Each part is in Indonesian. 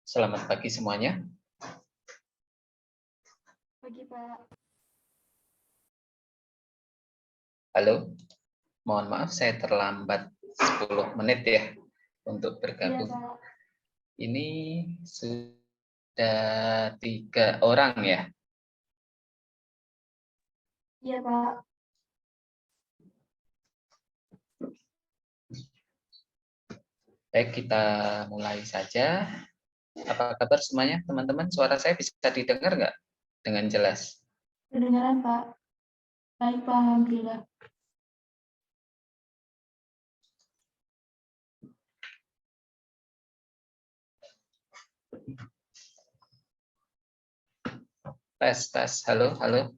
Selamat pagi semuanya. Pagi, Pak. Halo, mohon maaf saya terlambat 10 menit ya untuk Iya, bergabung. Pak. Ini sudah 3 orang ya. Iya, Pak. Baik, kita mulai saja. Apa kabar semuanya, teman-teman? Suara saya bisa didengar nggak dengan jelas? Kedengaran, Pak. Baik, Pak. Alhamdulillah. Tes, tes. Halo, halo.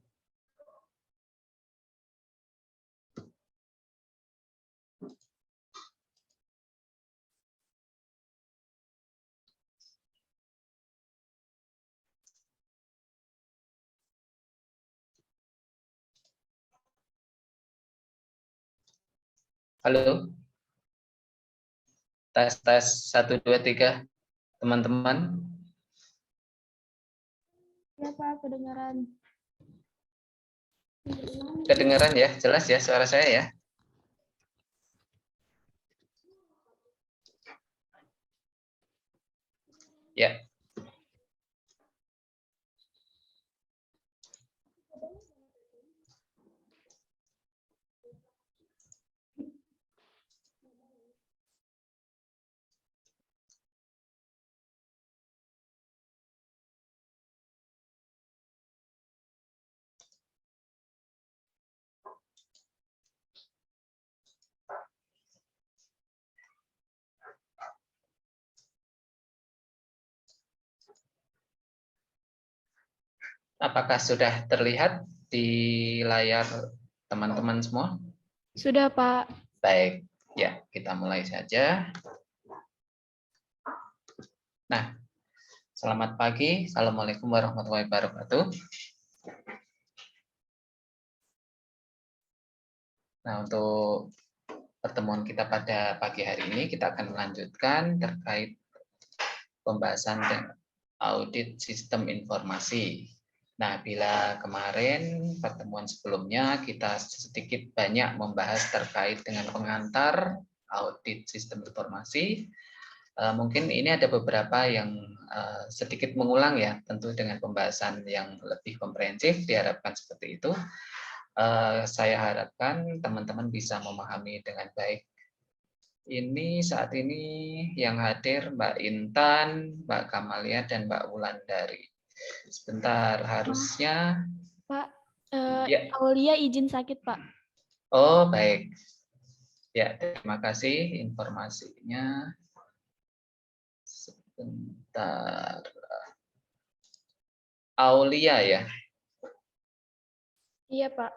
Halo. Tes, tes. 1, 2, 3. Teman-teman. Iya, Pak. Kedengaran. Kedengaran ya? Jelas ya suara saya ya? Ya. Apakah sudah terlihat di layar teman-teman semua? Sudah, Pak. Baik, ya kita mulai saja. Nah, selamat pagi. Assalamualaikum warahmatullahi wabarakatuh. Nah, untuk pertemuan kita pada pagi hari ini, kita akan melanjutkan terkait pembahasan audit sistem informasi. Nah, bila kemarin pertemuan sebelumnya kita sedikit banyak membahas terkait dengan pengantar audit sistem informasi, mungkin ini ada beberapa yang sedikit mengulang ya, tentu dengan pembahasan yang lebih komprehensif, diharapkan seperti itu. Saya harapkan teman-teman bisa memahami dengan baik. Ini saat ini yang hadir Mbak Intan, Mbak Kamalia, dan Mbak Wulandari. Sebentar, harusnya. Pak, Ya. Aulia izin sakit, Pak. Oh, baik. Ya, terima kasih informasinya. Sebentar. Aulia ya. Iya, Pak.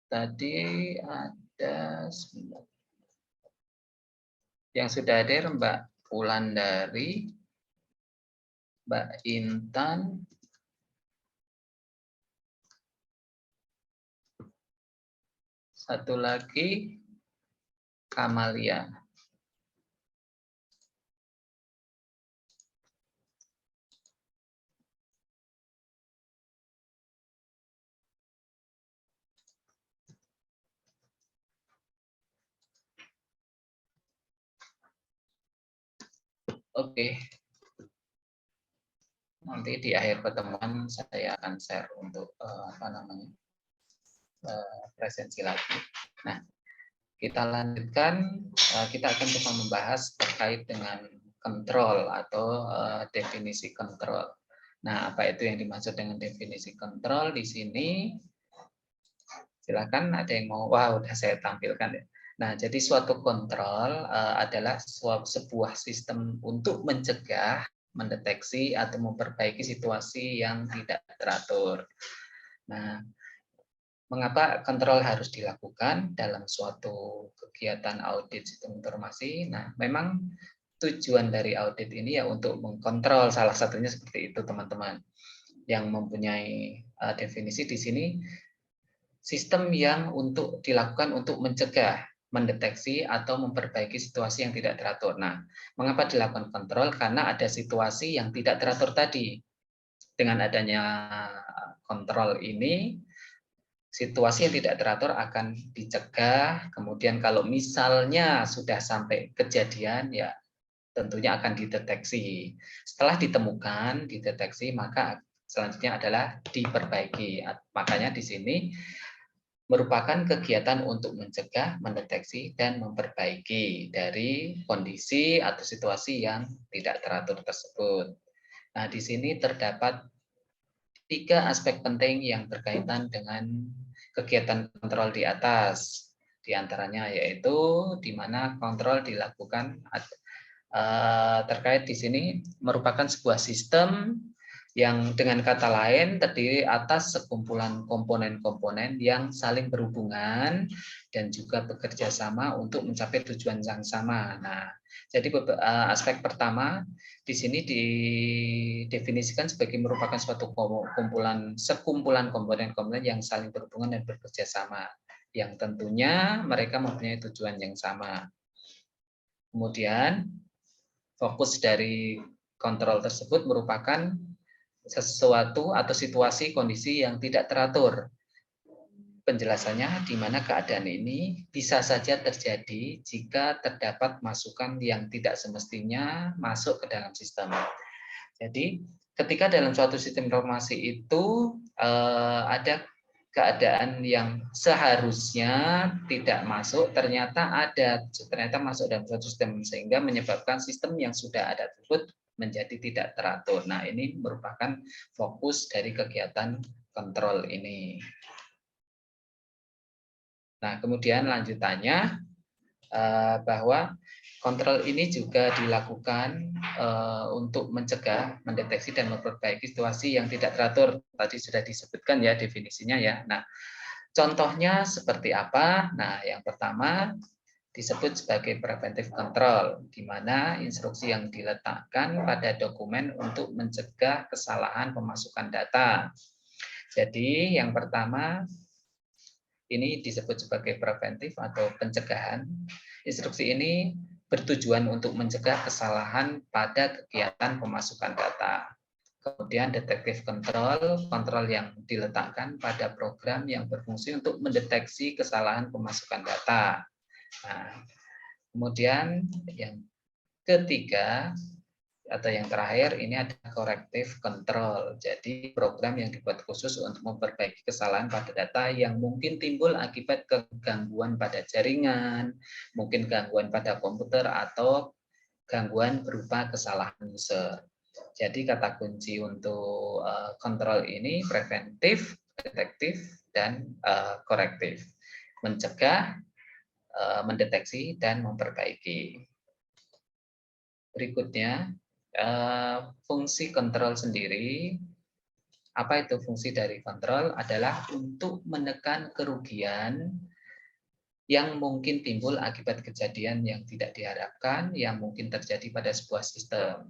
Tadi ada yang sudah hadir Mbak Wulandari, Mbak Intan, satu lagi Kamalia. Oke. Nanti di akhir pertemuan saya akan share untuk presensi lagi. Nah, kita lanjutkan. Kita akan coba membahas terkait dengan kontrol atau definisi kontrol. Nah, apa itu yang dimaksud dengan definisi kontrol di sini? Silakan, ada yang mau? Wah, udah saya tampilkan ya. Nah, jadi suatu kontrol adalah sebuah sistem untuk mencegah mendeteksi atau memperbaiki situasi yang tidak teratur. Nah, mengapa kontrol harus dilakukan dalam suatu kegiatan audit sistem informasi? Nah, memang tujuan dari audit ini ya untuk mengkontrol, salah satunya seperti itu teman-teman. Yang mempunyai definisi di sini, sistem yang untuk dilakukan untuk mencegah, mendeteksi, atau memperbaiki situasi yang tidak teratur. Nah, mengapa dilakukan kontrol? Karena ada situasi yang tidak teratur tadi. Dengan adanya kontrol ini, situasi yang tidak teratur akan dicegah. Kemudian kalau misalnya sudah sampai kejadian, ya tentunya akan dideteksi. Setelah ditemukan, dideteksi, maka selanjutnya adalah diperbaiki. Makanya di sini merupakan kegiatan untuk mencegah, mendeteksi, dan memperbaiki dari kondisi atau situasi yang tidak teratur tersebut. Nah, di sini terdapat 3 aspek penting yang berkaitan dengan kegiatan kontrol di atas. Di antaranya yaitu di mana kontrol dilakukan terkait di sini merupakan sebuah sistem yang dengan kata lain terdiri atas sekumpulan komponen-komponen yang saling berhubungan dan juga bekerja sama untuk mencapai tujuan yang sama. Nah, jadi aspek pertama di sini didefinisikan sebagai merupakan suatu sekumpulan komponen-komponen yang saling berhubungan dan bekerja sama, yang tentunya mereka mempunyai tujuan yang sama. Kemudian fokus dari kontrol tersebut merupakan sesuatu atau situasi kondisi yang tidak teratur. Penjelasannya di mana keadaan ini bisa saja terjadi jika terdapat masukan yang tidak semestinya masuk ke dalam sistem. Jadi ketika dalam suatu sistem informasi itu ada keadaan yang seharusnya tidak masuk, ternyata masuk dalam suatu sistem sehingga menyebabkan sistem yang sudah ada tersebut menjadi tidak teratur. Nah, ini merupakan fokus dari kegiatan kontrol ini. Nah, kemudian lanjutannya bahwa kontrol ini juga dilakukan untuk mencegah, mendeteksi, dan memperbaiki situasi yang tidak teratur. Tadi sudah disebutkan ya definisinya ya. Nah, contohnya seperti apa? Nah, yang pertama disebut sebagai preventive control, di mana instruksi yang diletakkan pada dokumen untuk mencegah kesalahan pemasukan data. Jadi yang pertama ini disebut sebagai preventif atau pencegahan. Instruksi ini bertujuan untuk mencegah kesalahan pada kegiatan pemasukan data. Kemudian detective control, kontrol yang diletakkan pada program yang berfungsi untuk mendeteksi kesalahan pemasukan data. Nah, kemudian yang ketiga atau yang terakhir ini ada corrective control. Jadi program yang dibuat khusus untuk memperbaiki kesalahan pada data yang mungkin timbul akibat kegangguan pada jaringan, mungkin gangguan pada komputer atau gangguan berupa kesalahan user. Jadi kata kunci untuk kontrol ini preventif, detektif, dan korektif. Mencegah, mendeteksi, dan memperbaiki. Berikutnya, fungsi kontrol sendiri. Apa itu fungsi dari kontrol? Adalah untuk menekan kerugian yang mungkin timbul akibat kejadian yang tidak diharapkan, yang mungkin terjadi pada sebuah sistem.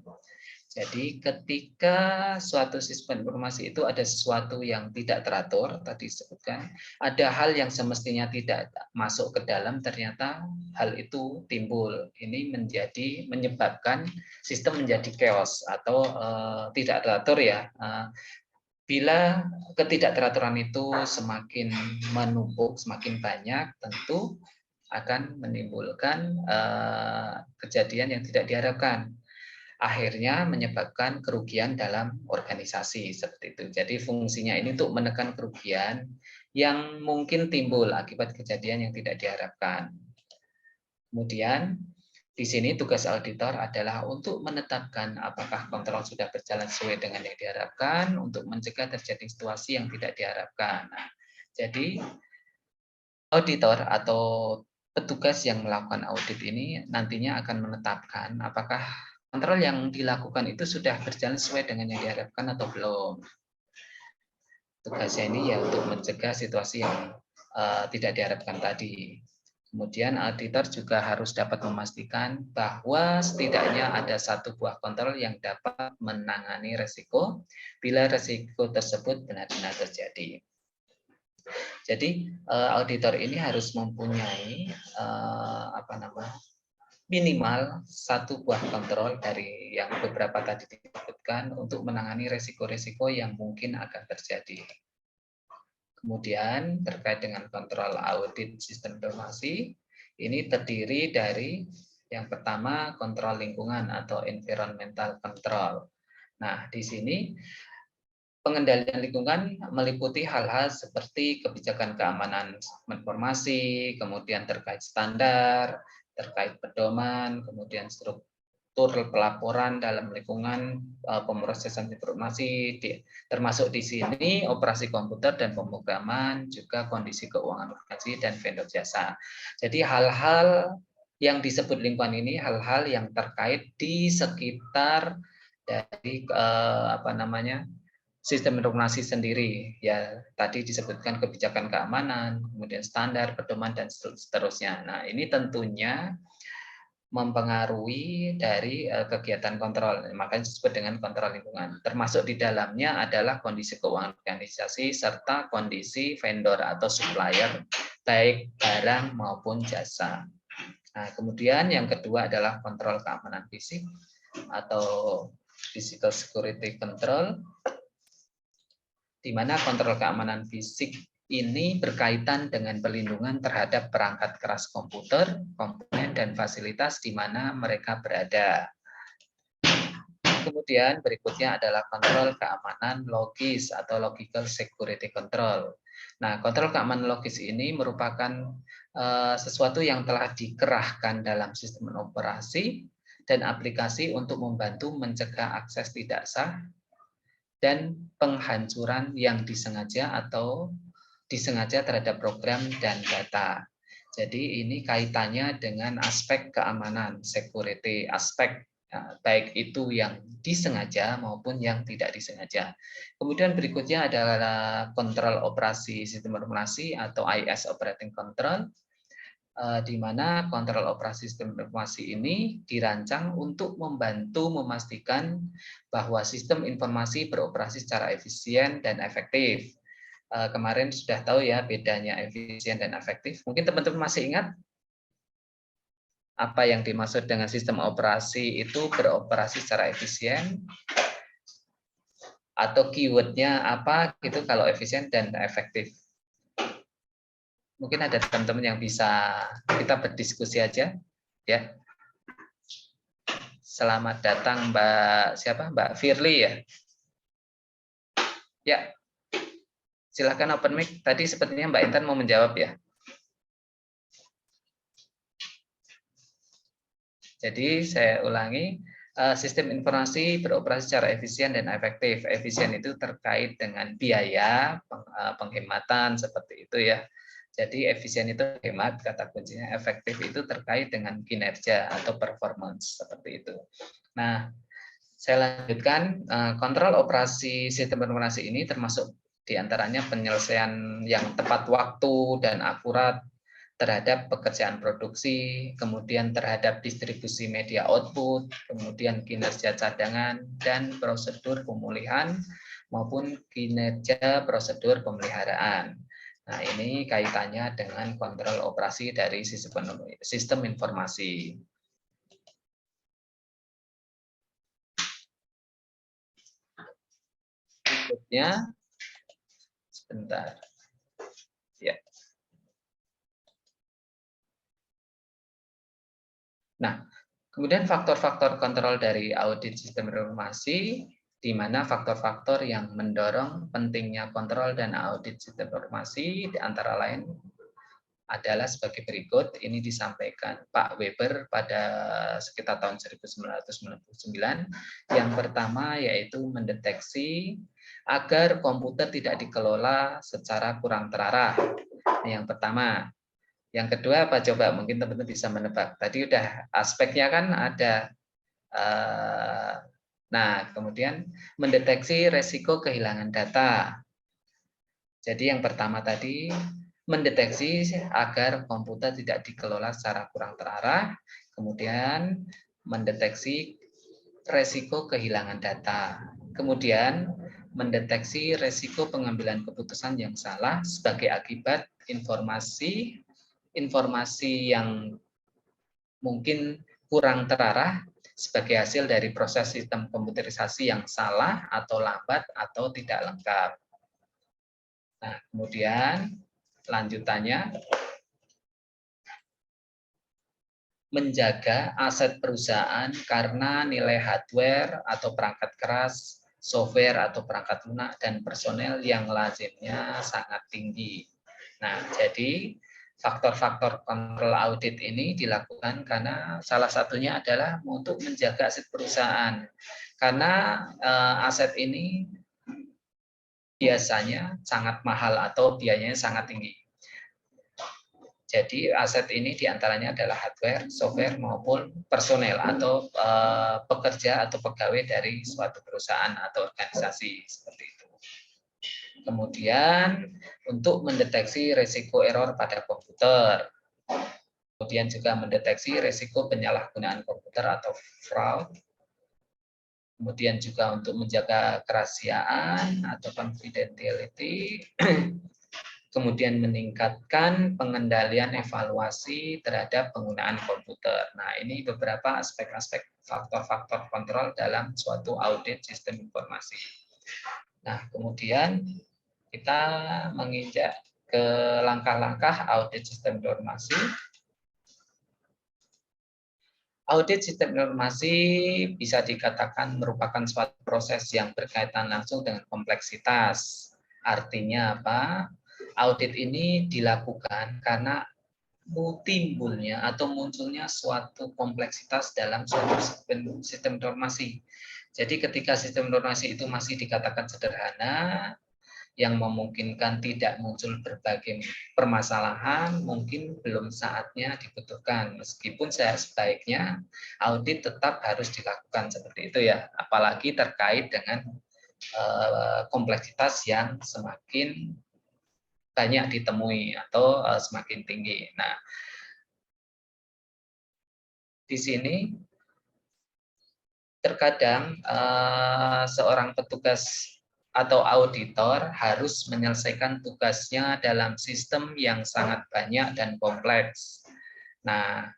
Jadi ketika suatu sistem informasi itu ada sesuatu yang tidak teratur, tadi disebutkan, ada hal yang semestinya tidak masuk ke dalam, ternyata hal itu timbul. Ini menyebabkan sistem menjadi chaos atau tidak teratur ya. Bila ketidakteraturan itu semakin menumpuk, semakin banyak, tentu akan menimbulkan kejadian yang tidak diharapkan. Akhirnya menyebabkan kerugian dalam organisasi seperti itu. Jadi fungsinya ini untuk menekan kerugian yang mungkin timbul akibat kejadian yang tidak diharapkan. Kemudian di sini tugas auditor adalah untuk menetapkan apakah kontrol sudah berjalan sesuai dengan yang diharapkan untuk mencegah terjadi situasi yang tidak diharapkan. Nah, jadi auditor atau petugas yang melakukan audit ini nantinya akan menetapkan apakah kontrol yang dilakukan itu sudah berjalan sesuai dengan yang diharapkan atau belum. Tugasnya ini ya untuk mencegah situasi yang tidak diharapkan tadi. Kemudian auditor juga harus dapat memastikan bahwa setidaknya ada satu buah kontrol yang dapat menangani resiko bila resiko tersebut benar-benar terjadi. Jadi auditor ini harus mempunyai minimal satu buah kontrol dari yang beberapa tadi disebutkan untuk menangani resiko-resiko yang mungkin akan terjadi. Kemudian terkait dengan kontrol audit sistem informasi, ini terdiri dari yang pertama kontrol lingkungan atau environmental control. Nah, di sini pengendalian lingkungan meliputi hal-hal seperti kebijakan keamanan informasi, kemudian terkait standar, terkait pedoman, kemudian struktur pelaporan dalam lingkungan pemrosesan informasi, termasuk di sini operasi komputer dan pemrograman, juga kondisi keuangan organisasi dan vendor jasa. Jadi hal-hal yang disebut lingkungan ini hal-hal yang terkait di sekitar dari sistem informasi sendiri. Ya, tadi disebutkan kebijakan keamanan, kemudian standar, pedoman, dan seterusnya. Nah, ini tentunya mempengaruhi dari kegiatan kontrol, makanya disebut dengan kontrol lingkungan. Termasuk di dalamnya adalah kondisi keuangan organisasi serta kondisi vendor atau supplier, baik barang maupun jasa. Nah, kemudian yang kedua adalah kontrol keamanan fisik atau physical security control, di mana kontrol keamanan fisik ini berkaitan dengan perlindungan terhadap perangkat keras komputer, komponen, dan fasilitas di mana mereka berada. Kemudian berikutnya adalah kontrol keamanan logis atau logical security control. Nah, kontrol keamanan logis ini merupakan sesuatu yang telah dikerahkan dalam sistem operasi dan aplikasi untuk membantu mencegah akses tidak sah dan penghancuran yang disengaja atau disengaja terhadap program dan data. Jadi ini kaitannya dengan aspek keamanan, security aspek, baik itu yang disengaja maupun yang tidak disengaja. Kemudian berikutnya adalah kontrol operasi sistem informasi atau IS operating control, di mana kontrol operasi sistem informasi ini dirancang untuk membantu memastikan bahwa sistem informasi beroperasi secara efisien dan efektif. Kemarin sudah tahu ya bedanya efisien dan efektif. Mungkin teman-teman masih ingat apa yang dimaksud dengan sistem operasi itu beroperasi secara efisien, atau keywordnya apa gitu kalau efisien dan efektif. Mungkin ada teman-teman yang bisa kita berdiskusi aja ya. Selamat datang Mbak siapa? Mbak Firly ya. Ya. Silakan open mic. Tadi sepertinya Mbak Intan mau menjawab ya. Jadi saya ulangi, sistem informasi beroperasi secara efisien dan efektif. Efisien itu terkait dengan biaya, penghematan seperti itu ya. Jadi efisien itu hemat, kata kuncinya. Efektif itu terkait dengan kinerja atau performance seperti itu. Nah, saya lanjutkan. Kontrol operasi sistem informasi ini termasuk diantaranya penyelesaian yang tepat waktu dan akurat terhadap pekerjaan produksi, kemudian terhadap distribusi media output, kemudian kinerja cadangan, dan prosedur pemulihan maupun kinerja prosedur pemeliharaan. Nah, ini kaitannya dengan kontrol operasi dari sistem informasi. Berikutnya, sebentar. Ya. Nah, kemudian faktor-faktor kontrol dari audit sistem informasi, di mana faktor-faktor yang mendorong pentingnya kontrol dan audit sistem informasi, di antara lain adalah sebagai berikut. Ini disampaikan Pak Weber pada sekitar tahun 1999. Yang pertama yaitu mendeteksi agar komputer tidak dikelola secara kurang terarah. Yang pertama. Yang kedua apa coba? Mungkin teman-teman bisa menebak. Tadi udah aspeknya kan ada Nah, kemudian mendeteksi resiko kehilangan data. Jadi yang pertama tadi, mendeteksi agar komputer tidak dikelola secara kurang terarah, kemudian mendeteksi resiko kehilangan data, kemudian mendeteksi resiko pengambilan keputusan yang salah sebagai akibat informasi yang mungkin kurang terarah sebagai hasil dari proses sistem komputerisasi yang salah atau lambat atau tidak lengkap. Nah, kemudian lanjutannya, menjaga aset perusahaan karena nilai hardware atau perangkat keras, software atau perangkat lunak, dan personel yang lazimnya sangat tinggi. Nah, jadi faktor-faktor kontrol audit ini dilakukan karena salah satunya adalah untuk menjaga aset perusahaan. Karena aset ini biasanya sangat mahal atau biayanya sangat tinggi. Jadi aset ini diantaranya adalah hardware, software maupun personel atau pekerja atau pegawai dari suatu perusahaan atau organisasi seperti itu. Kemudian untuk mendeteksi risiko error pada komputer, kemudian juga mendeteksi risiko penyalahgunaan komputer atau fraud, kemudian juga untuk menjaga kerahasiaan atau confidentiality, kemudian meningkatkan pengendalian evaluasi terhadap penggunaan komputer. Nah, ini beberapa aspek-aspek faktor-faktor kontrol dalam suatu audit sistem informasi. Nah, kemudian kita menginjak ke langkah-langkah audit sistem informasi. Audit sistem informasi bisa dikatakan merupakan suatu proses yang berkaitan langsung dengan kompleksitas. Artinya apa? Audit ini dilakukan karena timbulnya atau munculnya suatu kompleksitas dalam suatu sistem informasi. Jadi ketika sistem informasi itu masih dikatakan sederhana, yang memungkinkan tidak muncul berbagai permasalahan, mungkin belum saatnya dibutuhkan. Meskipun sebaiknya audit tetap harus dilakukan seperti itu ya, apalagi terkait dengan kompleksitas yang semakin banyak ditemui atau semakin tinggi. Nah, di sini terkadang seorang petugas atau auditor harus menyelesaikan tugasnya dalam sistem yang sangat banyak dan kompleks. Nah,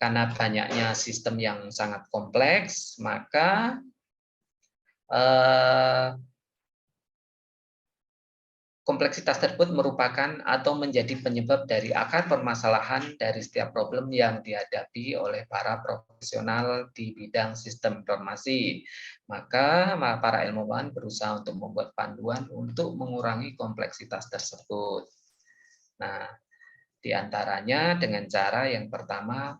karena banyaknya sistem yang sangat kompleks, maka kompleksitas tersebut merupakan atau menjadi penyebab dari akar permasalahan dari setiap problem yang dihadapi oleh para profesional di bidang sistem informasi. Maka para ilmuwan berusaha untuk membuat panduan untuk mengurangi kompleksitas tersebut. Nah, diantaranya dengan cara yang pertama,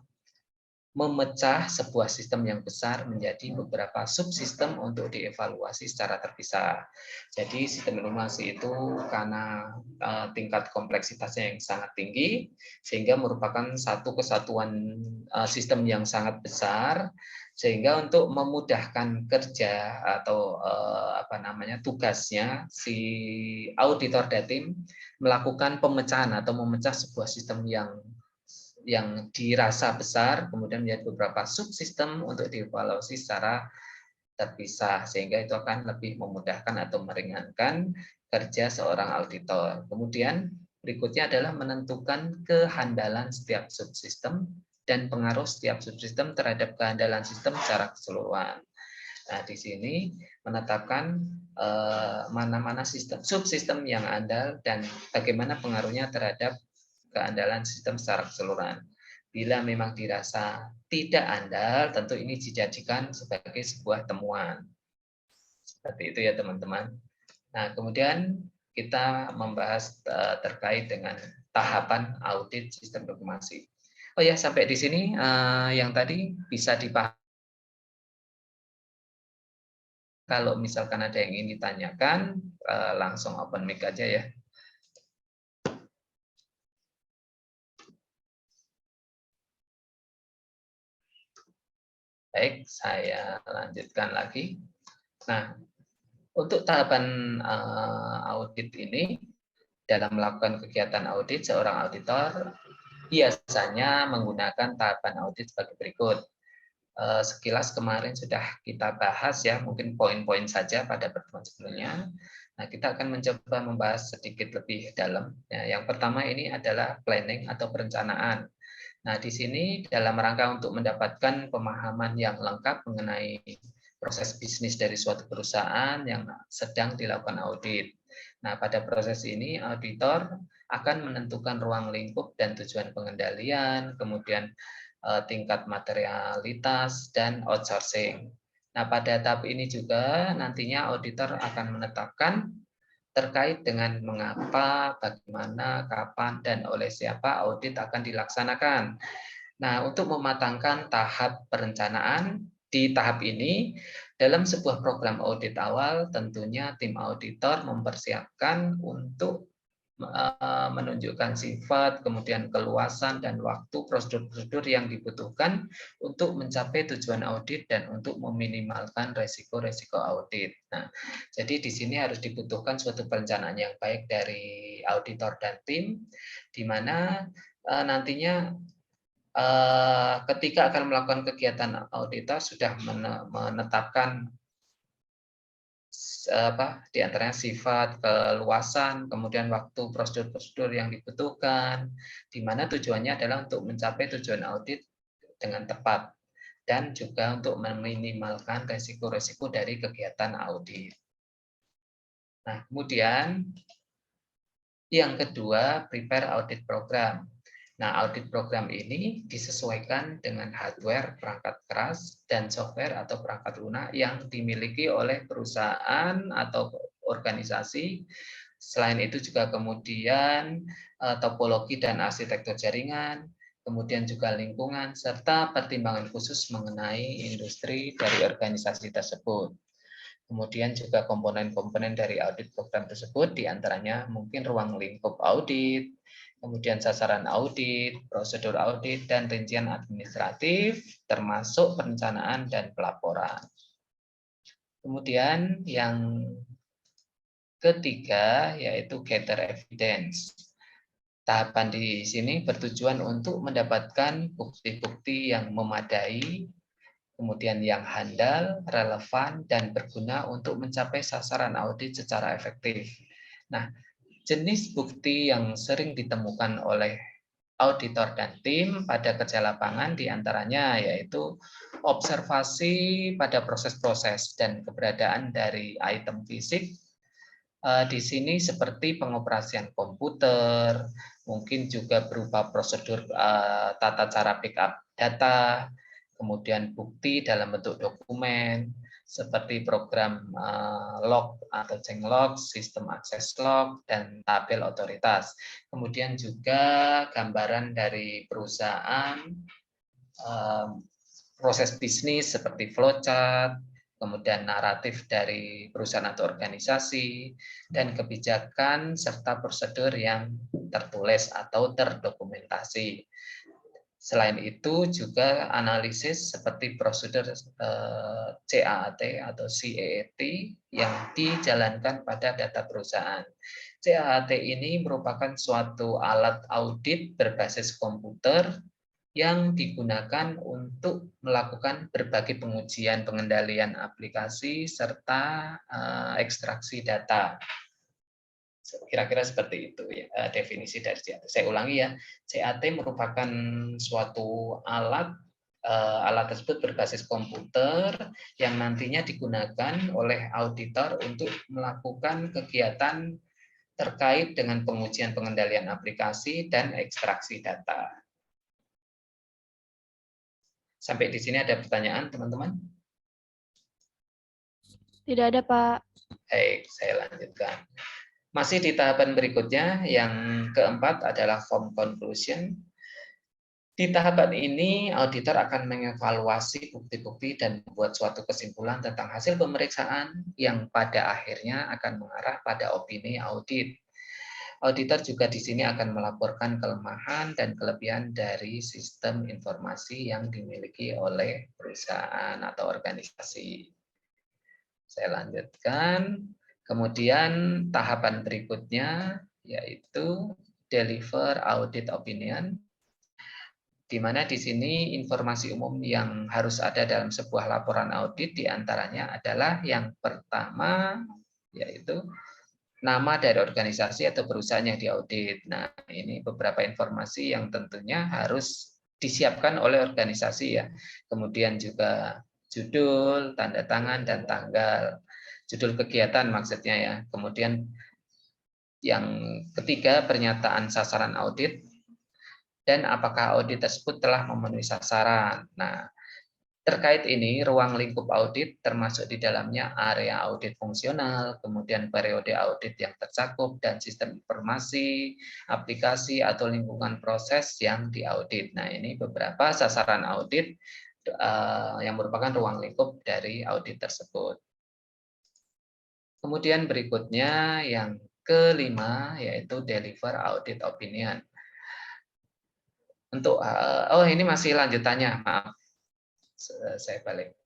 memecah sebuah sistem yang besar menjadi beberapa subsistem untuk dievaluasi secara terpisah. Jadi sistem informasi itu karena tingkat kompleksitasnya yang sangat tinggi, sehingga merupakan satu kesatuan sistem yang sangat besar, sehingga untuk memudahkan kerja atau tugasnya si auditor datim melakukan pemecahan atau memecah sebuah sistem yang dirasa besar, kemudian menjadi beberapa subsistem untuk dievaluasi secara terpisah, sehingga itu akan lebih memudahkan atau meringankan kerja seorang auditor. Kemudian berikutnya adalah menentukan kehandalan setiap subsistem dan pengaruh setiap subsistem terhadap kehandalan sistem secara keseluruhan. Nah, di sini menetapkan mana-mana subsistem yang andal dan bagaimana pengaruhnya terhadap keandalan sistem secara keseluruhan. Bila memang dirasa tidak andal, tentu ini dijadikan sebagai sebuah temuan. Seperti itu ya teman-teman. Nah, kemudian kita membahas terkait dengan tahapan audit sistem informasi. Oh ya, sampai di sini yang tadi bisa dipahami. Kalau misalkan ada yang ingin ditanyakan, langsung open mic aja ya. Baik, saya lanjutkan lagi. Nah, untuk tahapan audit ini, dalam melakukan kegiatan audit, seorang auditor biasanya menggunakan tahapan audit sebagai berikut. Sekilas kemarin sudah kita bahas ya, mungkin poin-poin saja pada pertemuan sebelumnya. Nah, kita akan mencoba membahas sedikit lebih dalam. Ya, yang pertama ini adalah planning atau perencanaan. Nah, di sini dalam rangka untuk mendapatkan pemahaman yang lengkap mengenai proses bisnis dari suatu perusahaan yang sedang dilakukan audit. Nah, pada proses ini auditor akan menentukan ruang lingkup dan tujuan pengendalian, kemudian tingkat materialitas dan outsourcing. Nah, pada tahap ini juga nantinya auditor akan menetapkan terkait dengan mengapa, bagaimana, kapan, dan oleh siapa audit akan dilaksanakan. Nah, untuk mematangkan tahap perencanaan di tahap ini, dalam sebuah program audit awal, tentunya tim auditor mempersiapkan untuk menunjukkan sifat, kemudian keluasan dan waktu prosedur-prosedur yang dibutuhkan untuk mencapai tujuan audit dan untuk meminimalkan resiko-resiko audit. Nah, jadi di sini harus dibutuhkan suatu perencanaan yang baik dari auditor dan tim, di mana nantinya ketika akan melakukan kegiatan auditor sudah menetapkan di antaranya sifat, keluasan, kemudian waktu, prosedur-prosedur yang dibutuhkan, di mana tujuannya adalah untuk mencapai tujuan audit dengan tepat dan juga untuk meminimalkan resiko-resiko dari kegiatan audit. Nah, kemudian yang kedua, prepare audit program. Nah, audit program ini disesuaikan dengan hardware, perangkat keras, dan software atau perangkat lunak yang dimiliki oleh perusahaan atau organisasi. Selain itu juga kemudian topologi dan arsitektur jaringan, kemudian juga lingkungan, serta pertimbangan khusus mengenai industri dari organisasi tersebut. Kemudian juga komponen-komponen dari audit program tersebut, diantaranya mungkin ruang lingkup audit, kemudian sasaran audit, prosedur audit, dan rincian administratif, termasuk perencanaan dan pelaporan. Kemudian yang ketiga, yaitu gather evidence. Tahapan di sini bertujuan untuk mendapatkan bukti-bukti yang memadai, kemudian yang handal, relevan, dan berguna untuk mencapai sasaran audit secara efektif. Nah, jenis bukti yang sering ditemukan oleh auditor dan tim pada kerja lapangan diantaranya yaitu observasi pada proses-proses dan keberadaan dari item fisik. Di sini seperti pengoperasian komputer, mungkin juga berupa prosedur tata cara backup data, kemudian bukti dalam bentuk dokumen, seperti program log atau changelog, sistem akses log, dan tabel otoritas. Kemudian juga gambaran dari perusahaan, proses bisnis seperti flowchart, kemudian naratif dari perusahaan atau organisasi, dan kebijakan serta prosedur yang tertulis atau terdokumentasi. Selain itu juga analisis seperti prosedur CAAT atau CAAT yang dijalankan pada data perusahaan. CAAT ini merupakan suatu alat audit berbasis komputer yang digunakan untuk melakukan berbagai pengujian pengendalian aplikasi serta ekstraksi data. Kira-kira seperti itu ya definisi dari CAT. Saya ulangi ya, CAT merupakan suatu alat alat tersebut berbasis komputer yang nantinya digunakan oleh auditor untuk melakukan kegiatan terkait dengan pengujian pengendalian aplikasi dan ekstraksi data. Sampai di sini ada pertanyaan, teman-teman? Tidak ada, Pak. Baik, saya lanjutkan. Masih di tahapan berikutnya, yang keempat adalah form conclusion. Di tahapan ini, auditor akan mengevaluasi bukti-bukti dan membuat suatu kesimpulan tentang hasil pemeriksaan yang pada akhirnya akan mengarah pada opini audit. Auditor juga di sini akan melaporkan kelemahan dan kelebihan dari sistem informasi yang dimiliki oleh perusahaan atau organisasi. Saya lanjutkan. Kemudian tahapan berikutnya yaitu deliver audit opinion, di mana di sini informasi umum yang harus ada dalam sebuah laporan audit diantaranya adalah yang pertama yaitu nama dari organisasi atau perusahaan yang diaudit. Nah, ini beberapa informasi yang tentunya harus disiapkan oleh organisasi ya. Kemudian juga judul, tanda tangan, dan tanggal. Judul kegiatan maksudnya ya. Kemudian yang ketiga, pernyataan sasaran audit, dan apakah audit tersebut telah memenuhi sasaran. Nah, terkait ini, ruang lingkup audit termasuk di dalamnya area audit fungsional, kemudian periode audit yang tercakup, dan sistem informasi, aplikasi, atau lingkungan proses yang diaudit. Nah, ini beberapa sasaran audit yang merupakan ruang lingkup dari audit tersebut. Kemudian berikutnya yang kelima, yaitu deliver audit opinion. Untuk, ini masih lanjutannya, maaf. Saya balik.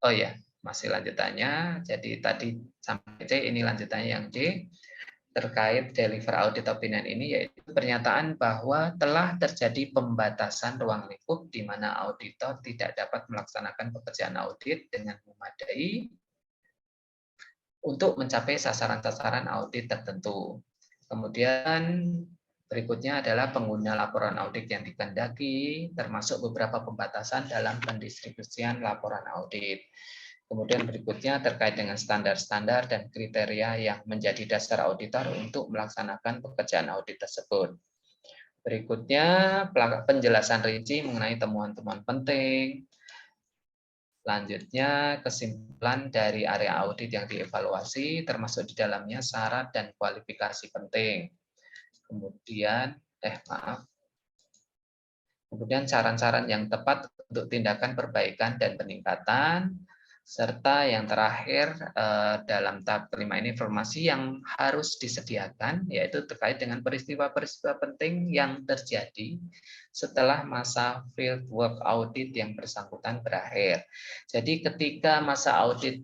Oh ya, masih lanjutannya. Jadi tadi sampai C, ini lanjutannya yang D. Terkait deliver audit opinion ini, yaitu pernyataan bahwa telah terjadi pembatasan ruang lingkup di mana auditor tidak dapat melaksanakan pekerjaan audit dengan memadai untuk mencapai sasaran-sasaran audit tertentu. Kemudian berikutnya adalah pengguna laporan audit yang dikehendaki, termasuk beberapa pembatasan dalam pendistribusian laporan audit. Kemudian berikutnya terkait dengan standar-standar dan kriteria yang menjadi dasar auditor untuk melaksanakan pekerjaan audit tersebut. Berikutnya penjelasan rinci mengenai temuan-temuan penting. Selanjutnya kesimpulan dari area audit yang dievaluasi, termasuk di dalamnya syarat dan kualifikasi penting. Kemudian saran-saran yang tepat untuk tindakan perbaikan dan peningkatan, serta yang terakhir dalam tahap kelima ini informasi yang harus disediakan, yaitu terkait dengan peristiwa-peristiwa penting yang terjadi setelah masa field work audit yang bersangkutan berakhir. Jadi ketika masa audit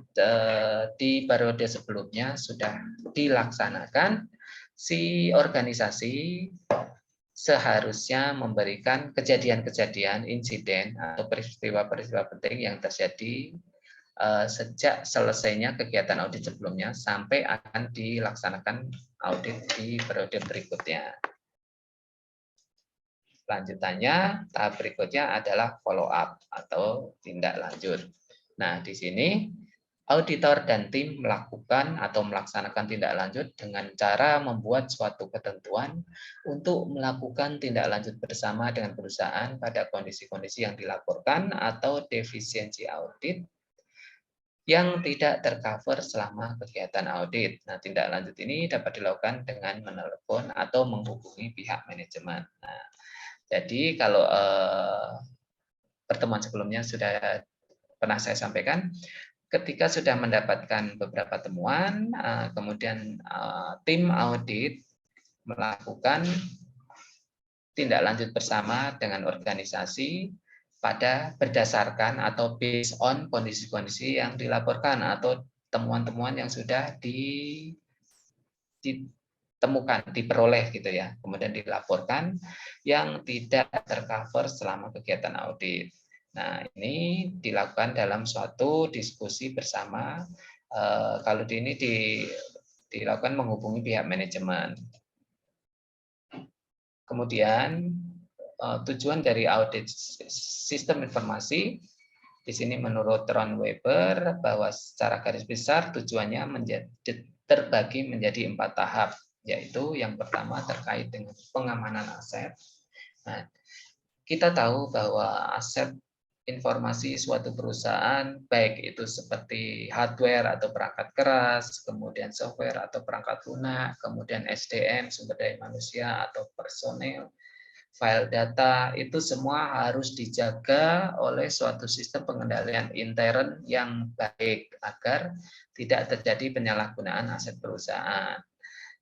di periode sebelumnya sudah dilaksanakan, si organisasi seharusnya memberikan kejadian-kejadian, insiden, atau peristiwa-peristiwa penting yang terjadi sejak selesainya kegiatan audit sebelumnya sampai akan dilaksanakan audit di periode berikutnya. Lanjutannya, tahap berikutnya adalah follow up atau tindak lanjut. Nah, di sini auditor dan tim melakukan atau melaksanakan tindak lanjut dengan cara membuat suatu ketentuan untuk melakukan tindak lanjut bersama dengan perusahaan pada kondisi-kondisi yang dilaporkan atau defisiensi audit yang tidak tercover selama kegiatan audit. Nah, tindak lanjut ini dapat dilakukan dengan menelepon atau menghubungi pihak manajemen. Nah, jadi kalau pertemuan sebelumnya sudah pernah saya sampaikan, ketika sudah mendapatkan beberapa temuan, kemudian tim audit melakukan tindak lanjut bersama dengan organisasi pada berdasarkan atau based on kondisi-kondisi yang dilaporkan atau temuan-temuan yang sudah ditemukan, diperoleh gitu ya, kemudian dilaporkan yang tidak tercover selama kegiatan audit. Nah, ini dilakukan dalam suatu diskusi bersama, kalau ini dilakukan menghubungi pihak manajemen. Kemudian tujuan dari audit sistem informasi, di sini menurut Ron Weber, bahwa secara garis besar tujuannya terbagi menjadi 4 tahap, yaitu yang pertama terkait dengan pengamanan aset. Nah, kita tahu bahwa aset informasi suatu perusahaan, baik itu seperti hardware atau perangkat keras, kemudian software atau perangkat lunak, kemudian SDM, sumber daya manusia atau personel, file data, itu semua harus dijaga oleh suatu sistem pengendalian intern yang baik agar tidak terjadi penyalahgunaan aset perusahaan.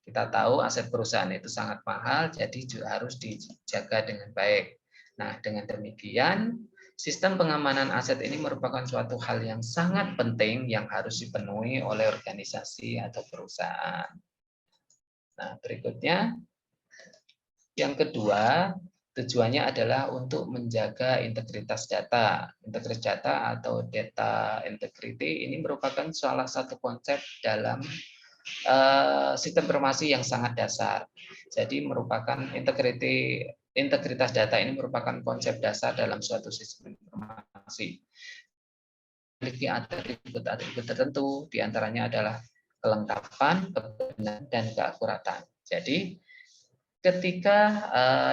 Kita tahu aset perusahaan itu sangat mahal, jadi juga harus dijaga dengan baik. Nah, dengan demikian, sistem pengamanan aset ini merupakan suatu hal yang sangat penting yang harus dipenuhi oleh organisasi atau perusahaan. Nah, berikutnya, yang kedua, tujuannya adalah untuk menjaga integritas data. Integritas data atau data integrity ini merupakan salah satu konsep dalam sistem informasi yang sangat dasar. Jadi merupakan integritas data ini merupakan konsep dasar dalam suatu sistem informasi. Memiliki atribut-atribut tertentu, diantaranya adalah kelengkapan, kebenaran, dan keakuratan. Jadi ketika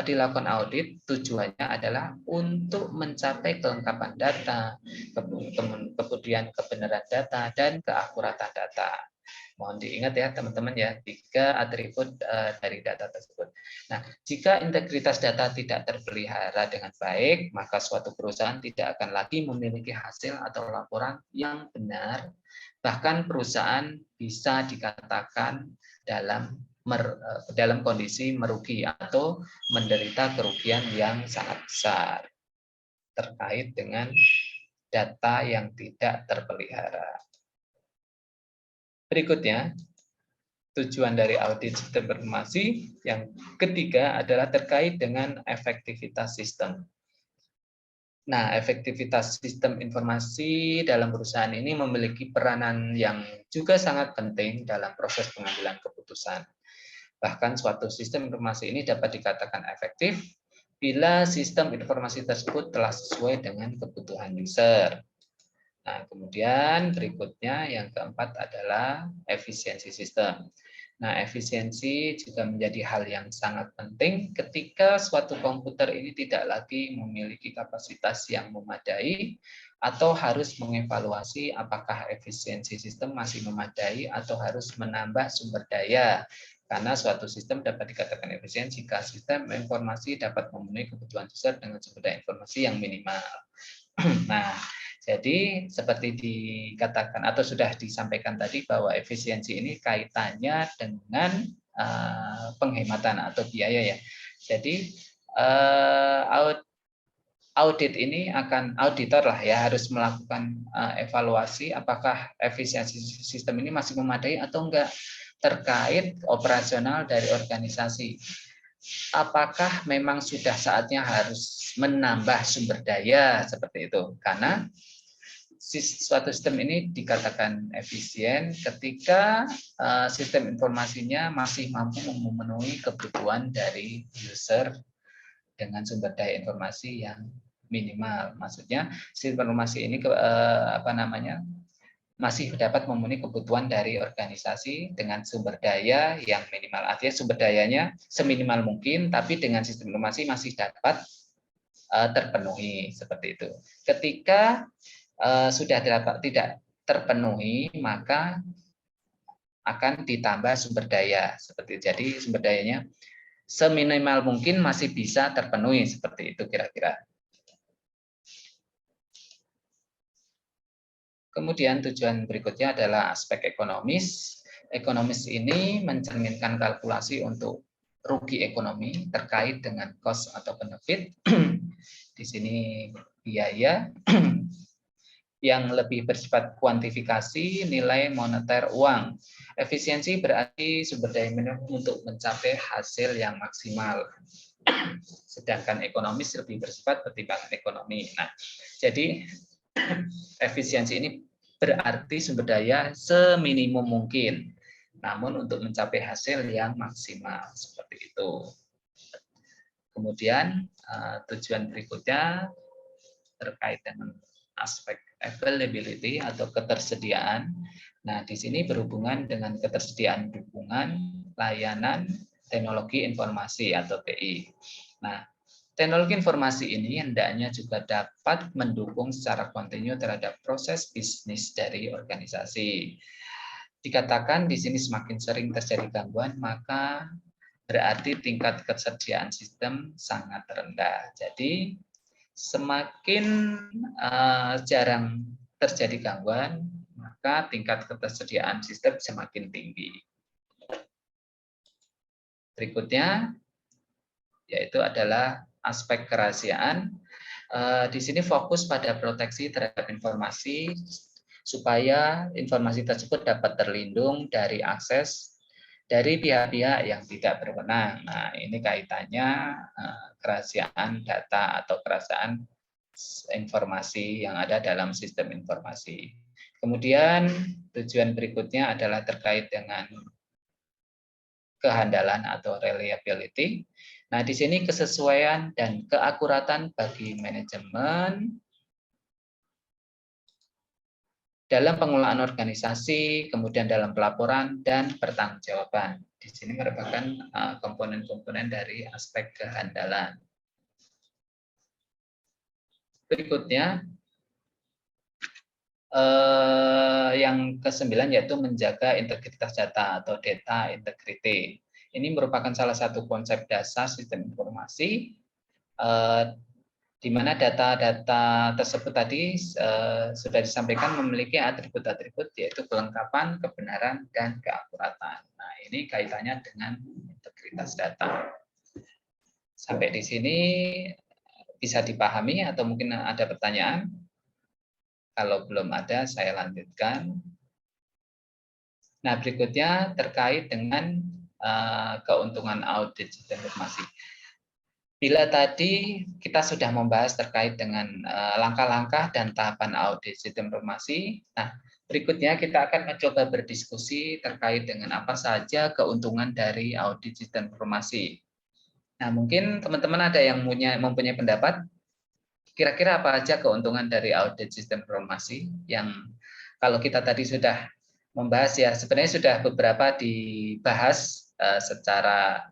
dilakukan audit, tujuannya adalah untuk mencapai kelengkapan data, kemudian kebenaran data, dan keakuratan data. Mohon diingat ya teman-teman ya, 3 atribut dari data tersebut. Nah, jika integritas data tidak terpelihara dengan baik, maka suatu perusahaan tidak akan lagi memiliki hasil atau laporan yang benar. Bahkan perusahaan bisa dikatakan dalam kondisi merugi atau menderita kerugian yang sangat besar terkait dengan data yang tidak terpelihara. Berikutnya, tujuan dari audit sistem informasi yang ketiga adalah terkait dengan efektivitas sistem. Nah, efektivitas sistem informasi dalam perusahaan ini memiliki peranan yang juga sangat penting dalam proses pengambilan keputusan. Bahkan suatu sistem informasi ini dapat dikatakan efektif bila sistem informasi tersebut telah sesuai dengan kebutuhan user. Nah, kemudian berikutnya yang keempat adalah efisiensi sistem. Nah, efisiensi juga menjadi hal yang sangat penting ketika suatu komputer ini tidak lagi memiliki kapasitas yang memadai atau harus mengevaluasi apakah efisiensi sistem masih memadai atau harus menambah sumber daya. Karena suatu sistem dapat dikatakan efisien jika sistem informasi dapat memenuhi kebutuhan user dengan sumber daya informasi yang minimal. Nah, jadi seperti dikatakan atau sudah disampaikan tadi bahwa efisiensi ini kaitannya dengan penghematan atau biaya ya. Jadi audit ini akan auditor lah ya harus melakukan evaluasi apakah efisiensi sistem ini masih memadai atau enggak terkait operasional dari organisasi. Apakah memang sudah saatnya harus menambah sumber daya seperti itu? Karena suatu sistem ini dikatakan efisien ketika sistem informasinya masih mampu memenuhi kebutuhan dari user dengan sumber daya informasi yang minimal. Maksudnya sistem informasi ini masih dapat memenuhi kebutuhan dari organisasi dengan sumber daya yang minimal. Artinya sumber dayanya seminimal mungkin, tapi dengan sistem informasi masih dapat terpenuhi seperti itu. Ketika sudah tidak terpenuhi, maka akan ditambah sumber daya seperti itu. Jadi sumber dayanya seminimal mungkin masih bisa terpenuhi seperti itu kira-kira. Kemudian tujuan berikutnya adalah aspek ekonomis. Ekonomis ini mencerminkan kalkulasi untuk rugi ekonomi terkait dengan cost atau benefit. Di sini biaya yang lebih bersifat kuantifikasi nilai moneter uang. Efisiensi berarti sumber daya untuk mencapai hasil yang maksimal. Sedangkan ekonomis lebih bersifat pertimbangan ekonomi. Nah, jadi efisiensi ini berarti sumber daya seminimum mungkin, namun untuk mencapai hasil yang maksimal seperti itu. Kemudian tujuan berikutnya terkait dengan aspek availability atau ketersediaan. Nah, di sini berhubungan dengan ketersediaan dukungan, layanan, teknologi informasi atau TI. Nah, teknologi informasi ini hendaknya juga dapat mendukung secara kontinu terhadap proses bisnis dari organisasi. Dikatakan di sini semakin sering terjadi gangguan, maka berarti tingkat ketersediaan sistem sangat rendah. Jadi semakin jarang terjadi gangguan, maka tingkat ketersediaan sistem semakin tinggi. Berikutnya yaitu adalah aspek kerahasiaan. Di sini fokus pada proteksi terhadap informasi supaya informasi tersebut dapat terlindung dari akses dari pihak-pihak yang tidak berwenang. Nah, ini kaitannya kerahasiaan data atau kerahasiaan informasi yang ada dalam sistem informasi. Kemudian tujuan berikutnya adalah terkait dengan kehandalan atau reliability. Nah, di sini kesesuaian dan keakuratan bagi manajemen dalam pengelolaan organisasi, kemudian dalam pelaporan dan pertanggungjawaban. Di sini merupakan komponen-komponen dari aspek kehandalan. Berikutnya, yang ke-9 yaitu menjaga integritas data atau data integrity. Ini merupakan salah satu konsep dasar sistem informasi di mana data-data tersebut tadi sudah disampaikan memiliki atribut-atribut yaitu kelengkapan, kebenaran, dan keakuratan. Nah, ini kaitannya dengan integritas data. Sampai di sini bisa dipahami atau mungkin ada pertanyaan? Kalau belum ada, saya lanjutkan. Nah, berikutnya terkait dengan keuntungan audit sistem informasi. Bila tadi kita sudah membahas terkait dengan langkah-langkah dan tahapan audit sistem informasi, nah berikutnya kita akan mencoba berdiskusi terkait dengan apa saja keuntungan dari audit sistem informasi. Nah, mungkin teman-teman ada yang mempunyai pendapat, kira-kira apa aja keuntungan dari audit sistem informasi yang kalau kita tadi sudah membahas ya, sebenarnya sudah beberapa dibahas secara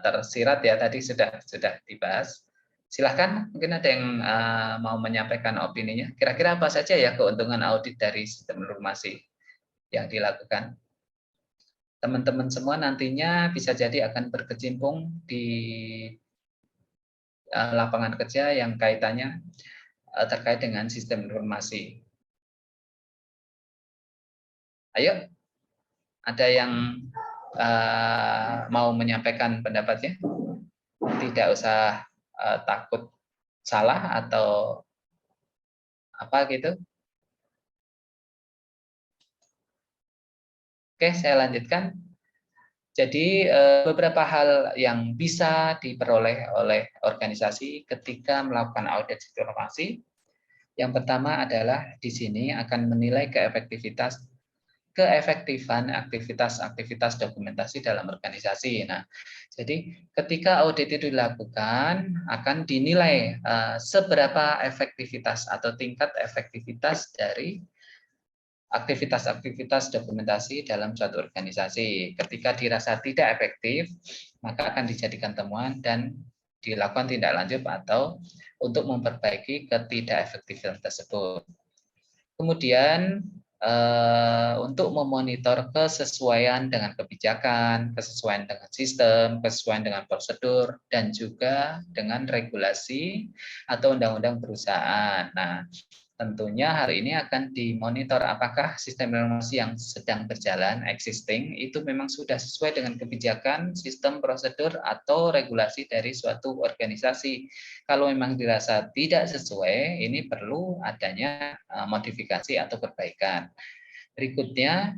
tersirat ya, tadi sudah dibahas. Silahkan, mungkin ada yang mau menyampaikan opininya. Kira-kira apa saja ya keuntungan audit dari sistem informasi yang dilakukan? Teman-teman semua nantinya bisa jadi akan berkecimpung di lapangan kerja yang kaitannya terkait dengan sistem informasi. Ayo, ada yang mau menyampaikan pendapatnya? Tidak usah takut salah atau apa gitu. Oke, saya lanjutkan. Jadi beberapa hal yang bisa diperoleh oleh organisasi ketika melakukan audit informasi. Yang pertama adalah di sini akan menilai keefektifan aktivitas-aktivitas dokumentasi dalam organisasi. Nah, jadi ketika audit itu dilakukan akan dinilai seberapa efektivitas atau tingkat efektivitas dari aktivitas-aktivitas dokumentasi dalam suatu organisasi. Ketika dirasa tidak efektif, maka akan dijadikan temuan dan dilakukan tindak lanjut atau untuk memperbaiki ketidakefektifan tersebut. Kemudian untuk memonitor kesesuaian dengan kebijakan, kesesuaian dengan sistem, kesesuaian dengan prosedur, dan juga dengan regulasi atau undang-undang perusahaan. Nah, tentunya hari ini akan dimonitor apakah sistem informasi yang sedang berjalan, existing, itu memang sudah sesuai dengan kebijakan, sistem, prosedur, atau regulasi dari suatu organisasi. Kalau memang dirasa tidak sesuai, ini perlu adanya modifikasi atau perbaikan. Berikutnya,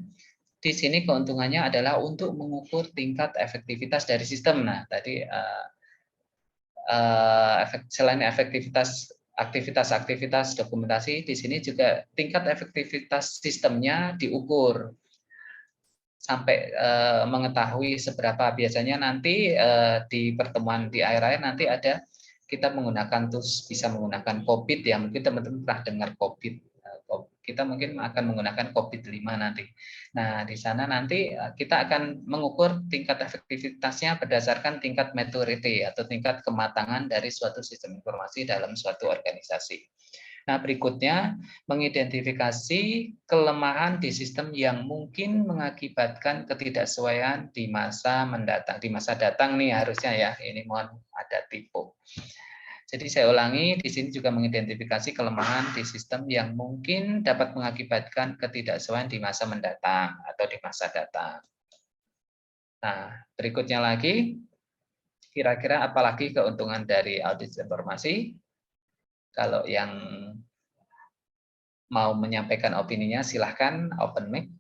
di sini keuntungannya adalah untuk mengukur tingkat efektivitas dari sistem. Nah, tadi selain aktivitas dokumentasi, di sini juga tingkat efektivitas sistemnya diukur sampai mengetahui seberapa. Biasanya nanti di pertemuan di akhir-akhir nanti ada kita menggunakan bisa menggunakan COVID ya, mungkin teman-teman pernah dengar COVID. Kita mungkin akan menggunakan COVID-5 nanti. Nah, di sana nanti kita akan mengukur tingkat efektivitasnya berdasarkan tingkat maturity atau tingkat kematangan dari suatu sistem informasi dalam suatu organisasi. Nah, berikutnya mengidentifikasi kelemahan di sistem yang mungkin mengakibatkan ketidaksesuaian di masa mendatang. Di masa datang nih harusnya ya, ini mohon ada tipu. Jadi saya ulangi, di sini juga mengidentifikasi kelemahan di sistem yang mungkin dapat mengakibatkan ketidaksesuaian di masa mendatang atau di masa datang. Nah, berikutnya lagi, kira-kira apalagi keuntungan dari audit informasi? Kalau yang mau menyampaikan opininya, silahkan open mic.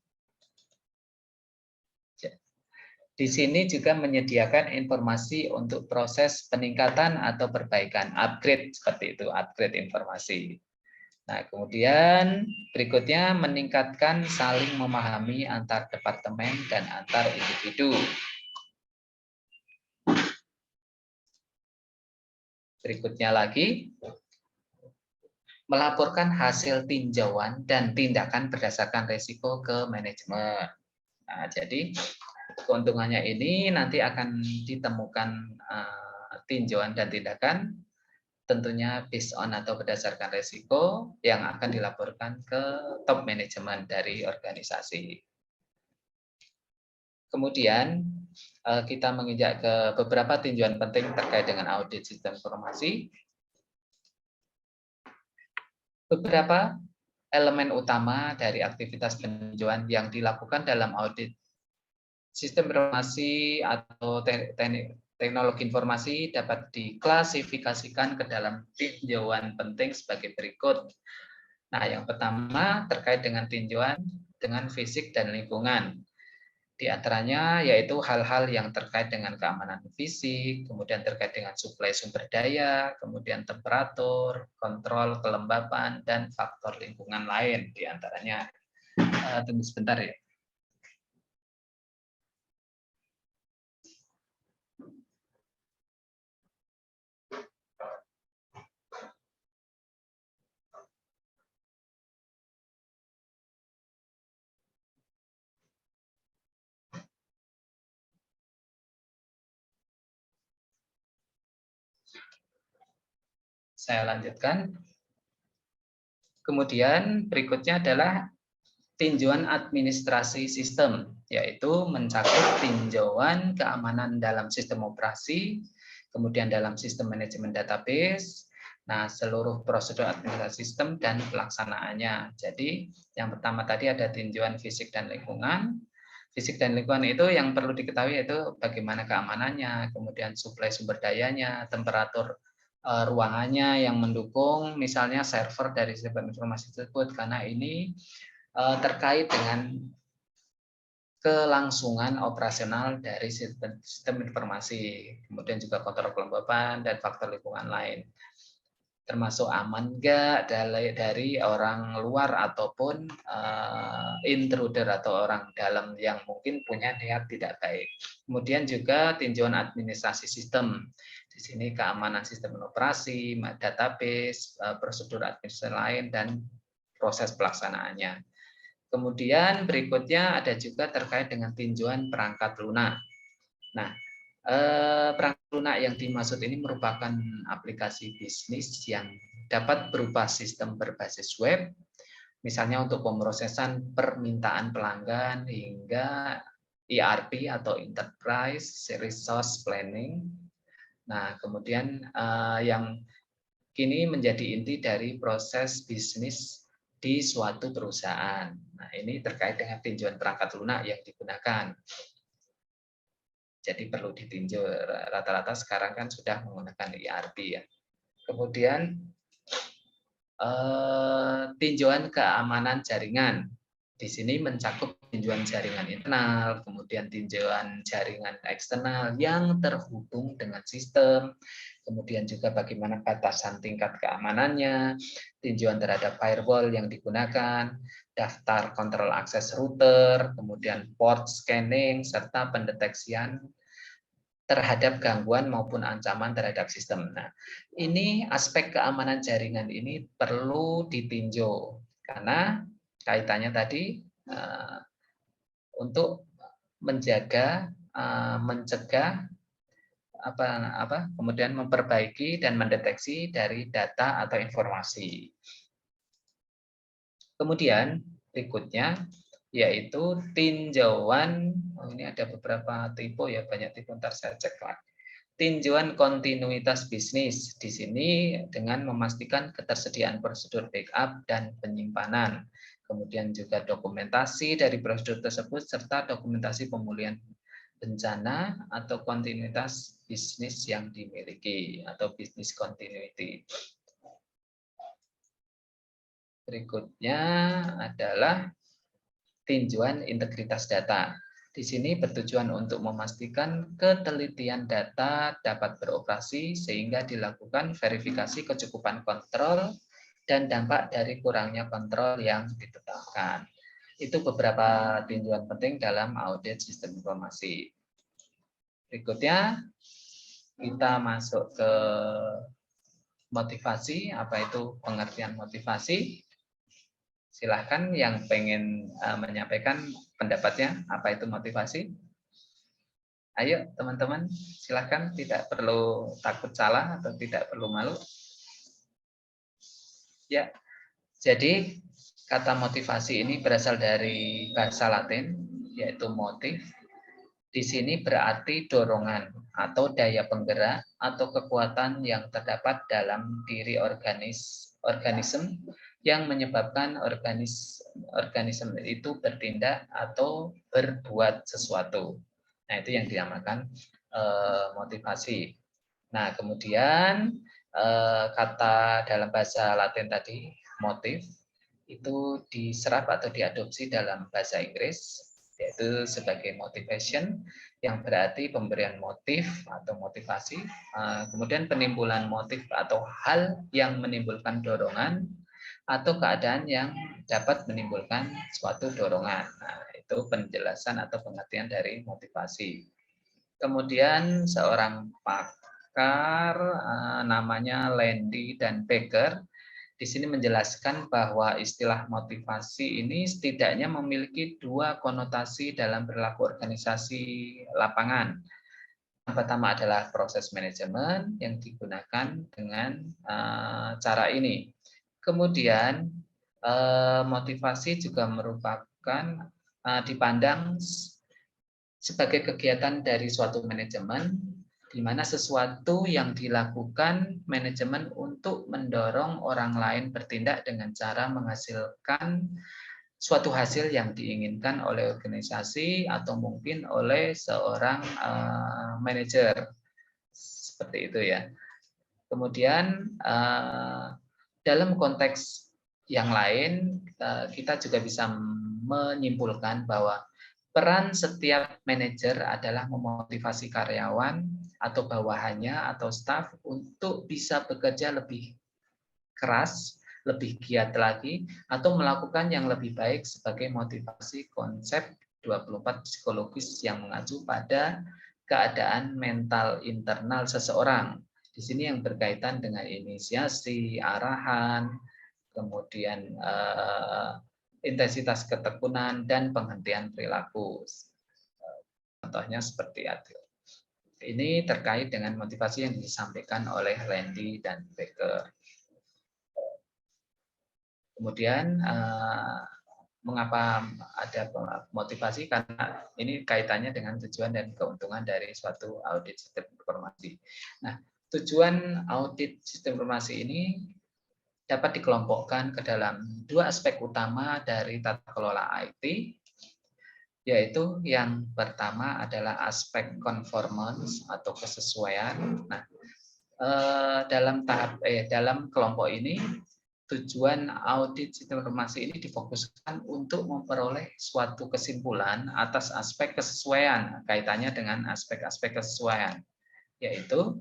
Di sini juga menyediakan informasi untuk proses peningkatan atau perbaikan, upgrade seperti itu, upgrade informasi. Nah, kemudian berikutnya meningkatkan saling memahami antar departemen dan antar individu. Berikutnya lagi, melaporkan hasil tinjauan dan tindakan berdasarkan risiko ke manajemen. Nah, jadi keuntungannya ini nanti akan ditemukan tinjauan dan tindakan tentunya based on atau berdasarkan risiko yang akan dilaporkan ke top manajemen dari organisasi. Kemudian kita menginjak ke beberapa tinjauan penting terkait dengan audit sistem informasi. Beberapa elemen utama dari aktivitas peninjauan yang dilakukan dalam audit sistem informasi atau teknologi informasi dapat diklasifikasikan ke dalam tinjauan penting sebagai berikut. Nah, yang pertama terkait dengan tinjauan dengan fisik dan lingkungan. Di antaranya yaitu hal-hal yang terkait dengan keamanan fisik, kemudian terkait dengan suplai sumber daya, kemudian temperatur, kontrol kelembapan, dan faktor lingkungan lain. Di antaranya, tunggu sebentar ya. Saya lanjutkan. Kemudian berikutnya adalah tinjauan administrasi sistem, yaitu mencakup tinjauan keamanan dalam sistem operasi, kemudian dalam sistem manajemen database, nah seluruh prosedur administrasi sistem dan pelaksanaannya. Jadi yang pertama tadi ada tinjauan fisik dan lingkungan. Fisik dan lingkungan itu yang perlu diketahui yaitu bagaimana keamanannya, kemudian suplai sumber dayanya, temperatur ruangannya yang mendukung misalnya server dari sistem informasi tersebut, karena ini terkait dengan kelangsungan operasional dari sistem informasi, kemudian juga kontrol kelembapan dan faktor lingkungan lain, termasuk aman enggak dari orang luar ataupun intruder atau orang dalam yang mungkin punya niat tidak baik. Kemudian juga tinjauan administrasi sistem. Di sini keamanan sistem operasi, database, prosedur administrasi lain, dan proses pelaksanaannya. Kemudian berikutnya ada juga terkait dengan tinjauan perangkat lunak. Nah, perangkat lunak yang dimaksud ini merupakan aplikasi bisnis yang dapat berupa sistem berbasis web, misalnya untuk pemrosesan permintaan pelanggan hingga ERP atau Enterprise Resource Planning. Nah, kemudian yang kini menjadi inti dari proses bisnis di suatu perusahaan. Nah, ini terkait dengan tinjauan perangkat lunak yang digunakan. Jadi perlu ditinjau, rata-rata sekarang kan sudah menggunakan ERP ya. Kemudian tinjauan keamanan jaringan. Di sini mencakup tinjauan jaringan internal, kemudian tinjauan jaringan eksternal yang terhubung dengan sistem, kemudian juga bagaimana batasan tingkat keamanannya, tinjauan terhadap firewall yang digunakan, daftar kontrol akses router, kemudian port scanning, serta pendeteksian terhadap gangguan maupun ancaman terhadap sistem. Nah, ini aspek keamanan jaringan ini perlu ditinjau karena kaitannya tadi untuk menjaga, mencegah kemudian memperbaiki dan mendeteksi dari data atau informasi. Kemudian berikutnya yaitu tinjauan, ini ada beberapa tipe ya, banyak tipe, ntar saya cek lagi. Tinjauan kontinuitas bisnis di sini dengan memastikan ketersediaan prosedur backup dan penyimpanan, kemudian juga dokumentasi dari prosedur tersebut serta dokumentasi pemulihan bencana atau kontinuitas bisnis yang dimiliki atau business continuity. Berikutnya adalah tinjauan integritas data. Di sini bertujuan untuk memastikan ketelitian data dapat beroperasi sehingga dilakukan verifikasi kecukupan kontrol dan dampak dari kurangnya kontrol yang ditetapkan. Itu beberapa tinjauan penting dalam audit sistem informasi. Berikutnya kita masuk ke motivasi. Apa itu pengertian motivasi? Silahkan yang pengen menyampaikan pendapatnya, apa itu motivasi? Ayo teman-teman, silahkan, tidak perlu takut salah atau tidak perlu malu. Ya, jadi kata motivasi ini berasal dari bahasa Latin, yaitu motif. Di sini berarti dorongan atau daya penggerak atau kekuatan yang terdapat dalam diri organisme yang menyebabkan organisme itu bertindak atau berbuat sesuatu. Nah, itu yang dinamakan motivasi. Nah, kemudian kata dalam bahasa Latin tadi, motif, itu diserap atau diadopsi dalam bahasa Inggris, yaitu sebagai motivation, yang berarti pemberian motif atau motivasi, kemudian penimbulan motif atau hal yang menimbulkan dorongan, atau keadaan yang dapat menimbulkan suatu dorongan. Nah, itu penjelasan atau pengertian dari motivasi. Kemudian seorang pakar namanya Landy dan Becker di sini menjelaskan bahwa istilah motivasi ini setidaknya memiliki dua konotasi dalam perilaku organisasi lapangan. Yang pertama adalah proses manajemen yang digunakan dengan cara ini. Kemudian motivasi juga merupakan dipandang sebagai kegiatan dari suatu manajemen, di mana sesuatu yang dilakukan manajemen untuk mendorong orang lain bertindak dengan cara menghasilkan suatu hasil yang diinginkan oleh organisasi atau mungkin oleh seorang manajer. Seperti itu ya. Kemudian dalam konteks yang lain, kita juga bisa menyimpulkan bahwa peran setiap manajer adalah memotivasi karyawan atau bawahannya atau staf untuk bisa bekerja lebih keras, lebih giat lagi, atau melakukan yang lebih baik sebagai motivasi konsep 24 psikologis yang mengacu pada keadaan mental internal seseorang. Di sini yang berkaitan dengan inisiasi, arahan, kemudian intensitas ketekunan, dan penghentian perilaku. Contohnya seperti itu. Ini terkait dengan motivasi yang disampaikan oleh Landy dan Becker. Kemudian mengapa ada motivasi? Karena ini kaitannya dengan tujuan dan keuntungan dari suatu audit sistem informasi. Nah, tujuan audit sistem informasi ini dapat dikelompokkan ke dalam dua aspek utama dari tata kelola IT, yaitu yang pertama adalah aspek conformance atau kesesuaian. Nah, dalam kelompok ini tujuan audit sistem informasi ini difokuskan untuk memperoleh suatu kesimpulan atas aspek kesesuaian, kaitannya dengan aspek-aspek kesesuaian, yaitu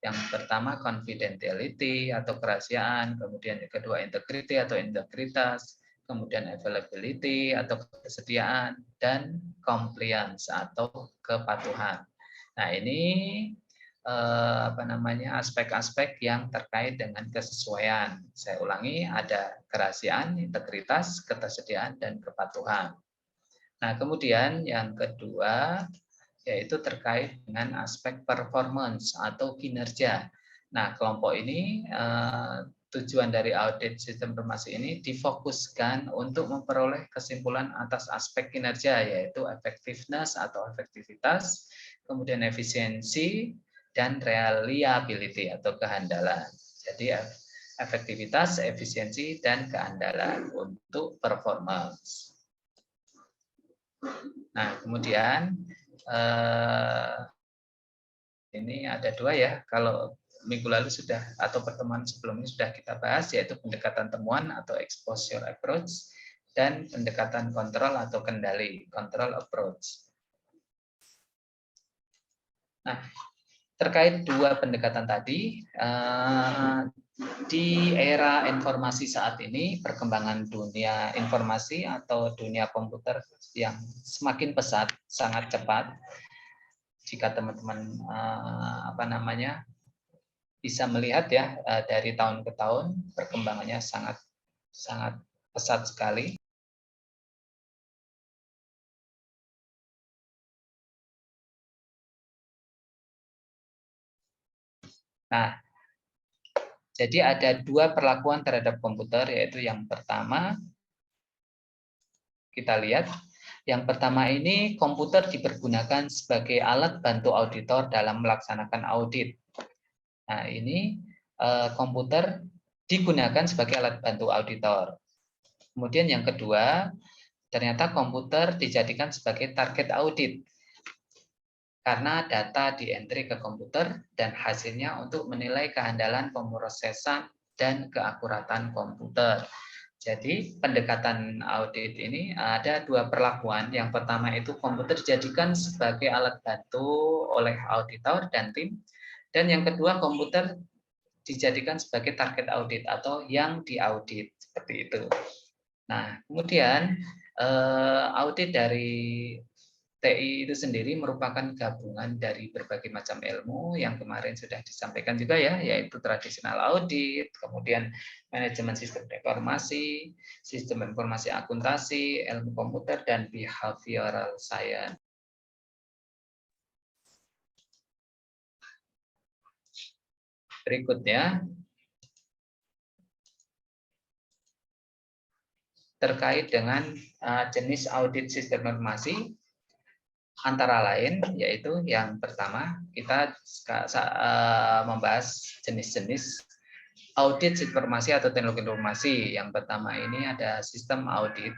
yang pertama confidentiality atau kerahasiaan, kemudian yang kedua integrity atau integritas, kemudian availability atau ketersediaan, dan compliance atau kepatuhan. Nah, ini aspek-aspek yang terkait dengan kesesuaian. Saya ulangi, ada kerahasiaan, integritas, ketersediaan, dan kepatuhan. Nah, kemudian yang kedua yaitu terkait dengan aspek performance atau kinerja. Nah, kelompok ini tujuan dari audit sistem informasi ini difokuskan untuk memperoleh kesimpulan atas aspek kinerja, yaitu effectiveness atau efektivitas, kemudian efisiensi, dan reliability atau kehandalan. Jadi efektivitas, efisiensi, dan kehandalan untuk performance. Nah, kemudian ini ada 2 ya, kalau minggu lalu sudah atau pertemuan sebelumnya sudah kita bahas, yaitu pendekatan temuan atau exposure approach dan pendekatan kontrol atau kendali, control approach. Nah, terkait 2 pendekatan tadi, di era informasi saat ini, perkembangan dunia informasi atau dunia komputer yang semakin pesat, sangat cepat. Jika teman-teman bisa melihat ya, dari tahun ke tahun perkembangannya sangat pesat sekali. Nah, jadi ada 2 perlakuan terhadap komputer, yaitu yang pertama kita lihat, yang pertama ini komputer dipergunakan sebagai alat bantu auditor dalam melaksanakan audit. Nah, ini komputer digunakan sebagai alat bantu auditor. Kemudian yang kedua, ternyata komputer dijadikan sebagai target audit. Karena data di-entry ke komputer dan hasilnya untuk menilai kehandalan pemrosesan dan keakuratan komputer. Jadi pendekatan audit ini ada 2 perlakuan. Yang pertama itu komputer dijadikan sebagai alat bantu oleh auditor dan tim. Dan yang kedua komputer dijadikan sebagai target audit atau yang diaudit, seperti itu. Nah, kemudian audit dari TI itu sendiri merupakan gabungan dari berbagai macam ilmu yang kemarin sudah disampaikan juga ya, yaitu tradisional audit, kemudian manajemen sistem informasi, sistem informasi akuntansi, ilmu komputer, dan behavioral science. Berikutnya, terkait dengan jenis audit sistem informasi, antara lain yaitu yang pertama kita membahas jenis-jenis audit informasi atau teknologi informasi. Yang pertama ini ada sistem audit.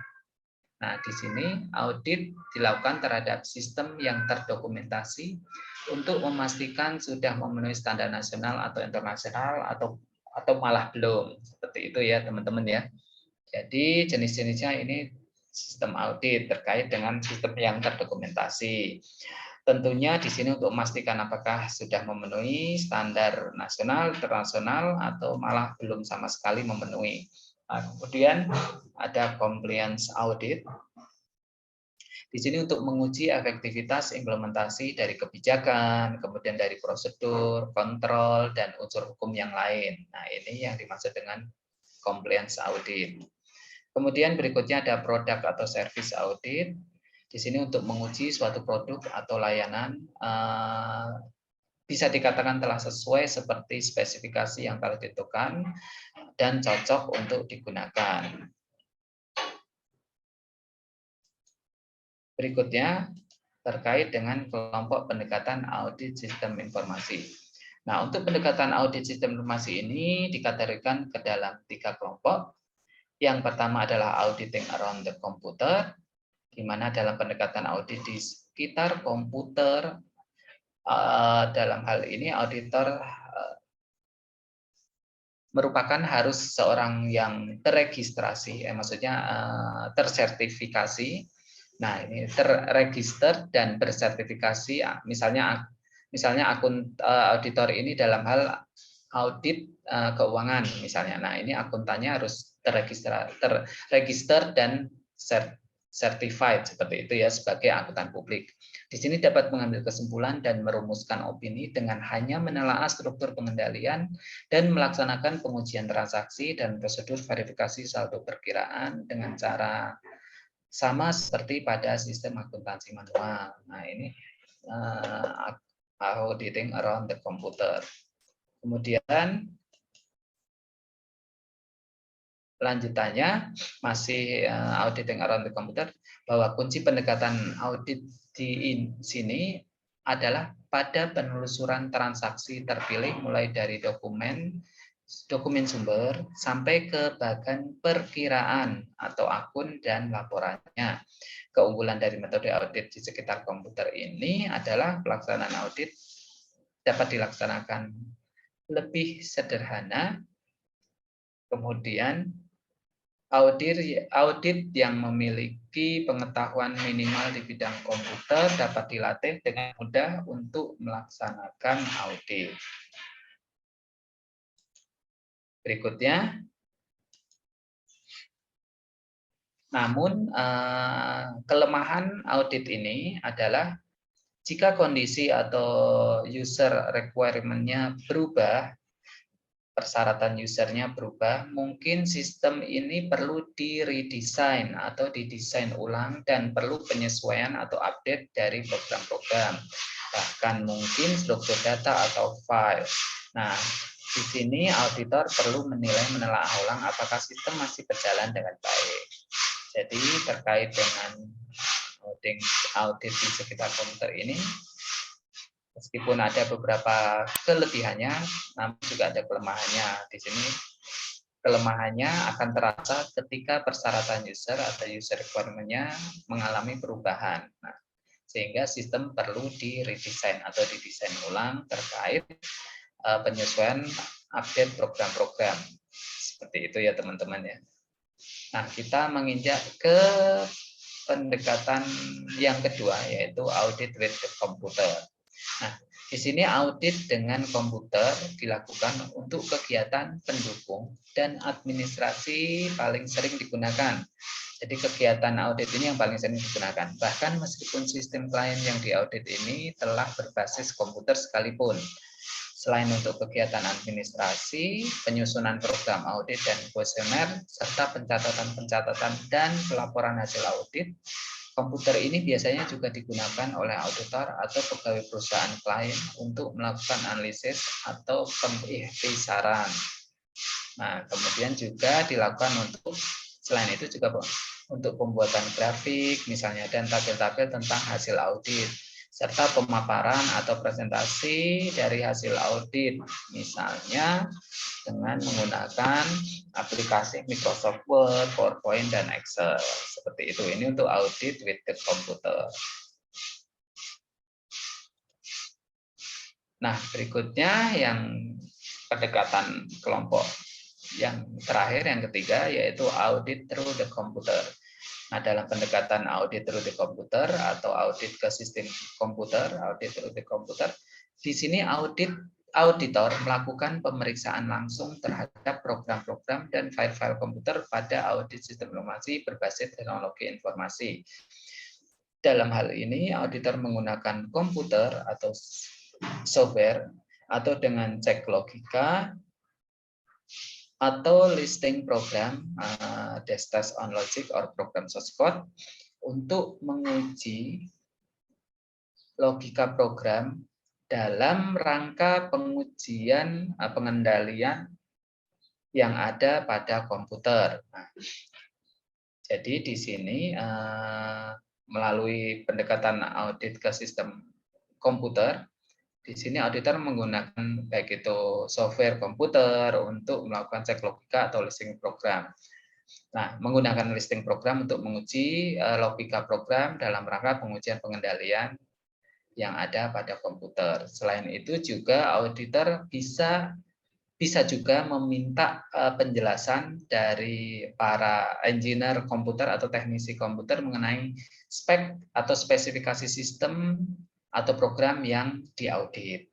Nah, di sini audit dilakukan terhadap sistem yang terdokumentasi untuk memastikan sudah memenuhi standar nasional atau internasional atau malah belum. Seperti itu ya, teman-teman ya. Jadi jenis-jenisnya ini sistem audit terkait dengan sistem yang terdokumentasi. Tentunya di sini untuk memastikan apakah sudah memenuhi standar nasional, internasional, atau malah belum sama sekali memenuhi. Nah, kemudian ada compliance audit. Di sini untuk menguji efektivitas implementasi dari kebijakan, kemudian dari prosedur, kontrol, dan unsur hukum yang lain. Nah, ini yang dimaksud dengan compliance audit. Kemudian berikutnya ada produk atau service audit. Di sini untuk menguji suatu produk atau layanan bisa dikatakan telah sesuai seperti spesifikasi yang telah ditentukan dan cocok untuk digunakan. Berikutnya terkait dengan kelompok pendekatan audit sistem informasi. Nah, untuk pendekatan audit sistem informasi ini dikategorikan ke dalam 3 kelompok. Yang pertama adalah auditing around the computer, di mana dalam pendekatan audit di sekitar komputer, dalam hal ini auditor merupakan harus seorang yang terregistrasi, maksudnya tersertifikasi. Nah, ini terregister dan bersertifikasi, misalnya akun auditor ini dalam hal audit keuangan misalnya. Nah, ini akuntannya harus terregister dan certified seperti itu ya sebagai akuntan publik. Di sini dapat mengambil kesimpulan dan merumuskan opini dengan hanya menelaah struktur pengendalian dan melaksanakan pengujian transaksi dan prosedur verifikasi saldo perkiraan dengan cara sama seperti pada sistem akuntansi manual. Nah, ini auditing around the computer. Kemudian lanjutannya masih auditing around the computer, bahwa kunci pendekatan audit di sini adalah pada penelusuran transaksi terpilih mulai dari dokumen sumber sampai ke bagian perkiraan atau akun dan laporannya. keunggulan dari metode audit di sekitar komputer ini adalah pelaksanaan audit dapat dilaksanakan lebih sederhana, kemudian audit yang memiliki pengetahuan minimal di bidang komputer dapat dilatih dengan mudah untuk melaksanakan audit. Berikutnya, namun kelemahan audit ini adalah jika kondisi atau user requirement-nya berubah, persyaratan usernya berubah, mungkin sistem ini perlu di-redesign atau didesain ulang dan perlu penyesuaian atau update dari program-program. Bahkan mungkin struktur data atau file. Nah, di sini auditor perlu menelaah ulang apakah sistem masih berjalan dengan baik. Jadi terkait dengan audit di sekitar komputer ini, meskipun ada beberapa kelebihannya, namun juga ada kelemahannya. Di sini kelemahannya akan terasa ketika persyaratan user atau user requirement-nya mengalami perubahan. Nah, sehingga sistem perlu di-redesign atau didesain ulang terkait penyesuaian update program-program. Seperti itu ya teman-teman ya. Nah, kita menginjak ke pendekatan yang kedua, yaitu audit with the computer. Nah, di sini audit dengan komputer dilakukan untuk kegiatan pendukung dan administrasi paling sering digunakan. Jadi kegiatan audit ini yang paling sering digunakan. Bahkan meskipun sistem klien yang diaudit ini telah berbasis komputer sekalipun. Selain untuk kegiatan administrasi, penyusunan program audit dan kuesioner, serta pencatatan dan pelaporan hasil audit, komputer ini biasanya juga digunakan oleh auditor atau pegawai perusahaan klien untuk melakukan analisis atau pengiktisaran. Nah, kemudian juga dilakukan untuk selain itu juga untuk pembuatan grafik misalnya dan tabel-tabel tentang hasil audit serta pemaparan atau presentasi dari hasil audit misalnya dengan menggunakan aplikasi Microsoft Word, PowerPoint, dan Excel. Seperti itu. Ini untuk audit with the computer. Nah, berikutnya yang pendekatan kelompok yang terakhir, yang ketiga, yaitu audit through the computer. Nah, dalam pendekatan audit through the computer atau audit ke sistem komputer, audit through the computer, di sini auditor melakukan pemeriksaan langsung terhadap program-program dan file-file komputer pada audit sistem informasi berbasis teknologi informasi. Dalam hal ini, auditor menggunakan komputer atau software atau dengan cek logika atau listing program, test on logic or program source code untuk menguji logika program dalam rangka pengujian pengendalian yang ada pada komputer. Nah, jadi di sini melalui pendekatan audit ke sistem komputer, di sini auditor menggunakan baik itu software komputer untuk melakukan cek logika atau listing program. Nah, menggunakan listing program untuk menguji logika program dalam rangka pengujian pengendalian yang ada pada komputer. Selain itu juga auditor bisa juga meminta penjelasan dari para engineer komputer atau teknisi komputer mengenai spek atau spesifikasi sistem atau program yang diaudit.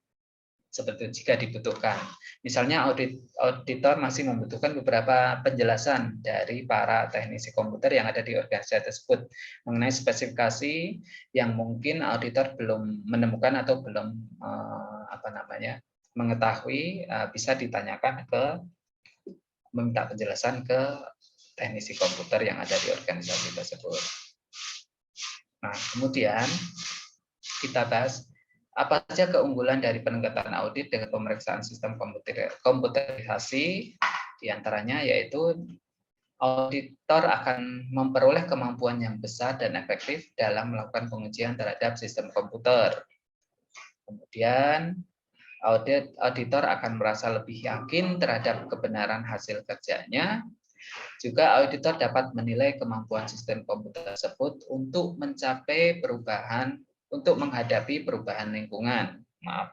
Seperti itu jika dibutuhkan. Misalnya auditor masih membutuhkan beberapa penjelasan dari para teknisi komputer yang ada di organisasi tersebut mengenai spesifikasi yang mungkin auditor belum menemukan atau belum mengetahui, bisa ditanyakan meminta penjelasan ke teknisi komputer yang ada di organisasi tersebut. Nah, kemudian kita bahas apa saja keunggulan dari pendekatan audit dengan pemeriksaan sistem komputerisasi, diantaranya yaitu auditor akan memperoleh kemampuan yang besar dan efektif dalam melakukan pengujian terhadap sistem komputer. Kemudian auditor akan merasa lebih yakin terhadap kebenaran hasil kerjanya. Juga auditor dapat menilai kemampuan sistem komputer tersebut untuk menghadapi perubahan lingkungan. Maaf,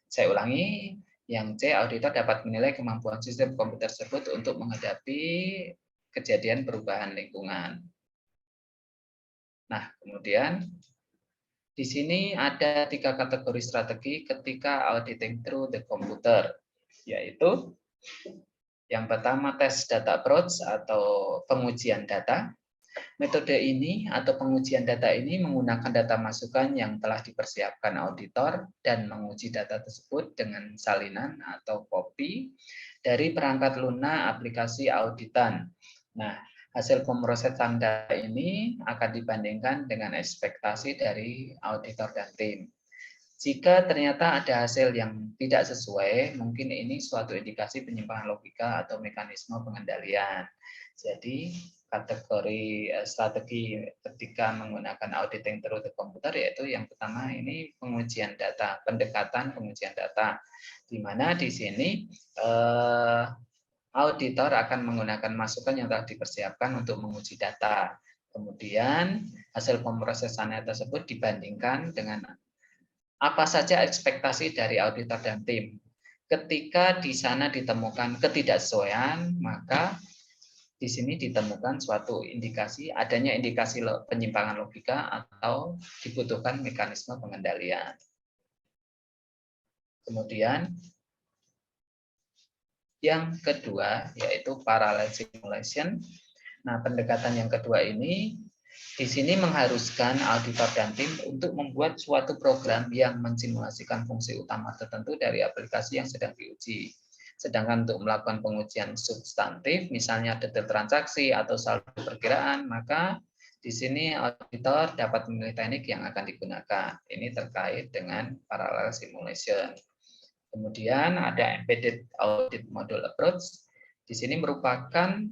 saya ulangi. Yang C, auditor dapat menilai kemampuan sistem komputer tersebut untuk menghadapi kejadian perubahan lingkungan. Nah, kemudian di sini ada 3 kategori strategi ketika auditing through the computer, yaitu yang pertama test data approach atau pengujian data. Metode ini atau pengujian data ini menggunakan data masukan yang telah dipersiapkan auditor dan menguji data tersebut dengan salinan atau copy dari perangkat lunak aplikasi auditan. Nah, hasil pemrosesan data ini akan dibandingkan dengan ekspektasi dari auditor dan tim. Jika ternyata ada hasil yang tidak sesuai, mungkin ini suatu indikasi penyimpangan logika atau mekanisme pengendalian. Jadi, kategori strategi ketika menggunakan auditing through the computer yaitu yang pertama ini pengujian data, pendekatan pengujian data, di mana di sini auditor akan menggunakan masukan yang telah dipersiapkan untuk menguji data. Kemudian hasil pemrosesannya tersebut dibandingkan dengan apa saja ekspektasi dari auditor dan tim. Ketika di sana ditemukan ketidaksesuaian, maka di sini ditemukan suatu adanya indikasi penyimpangan logika atau dibutuhkan mekanisme pengendalian. Kemudian yang kedua yaitu parallel simulation. Nah, pendekatan yang kedua ini di sini mengharuskan auditor dan tim untuk membuat suatu program yang mensimulasikan fungsi utama tertentu dari aplikasi yang sedang diuji. Sedangkan untuk melakukan pengujian substantif, misalnya detail transaksi atau saldo perkiraan, maka di sini auditor dapat memilih teknik yang akan digunakan. Ini terkait dengan parallel simulation. Kemudian ada embedded audit module approach. Di sini merupakan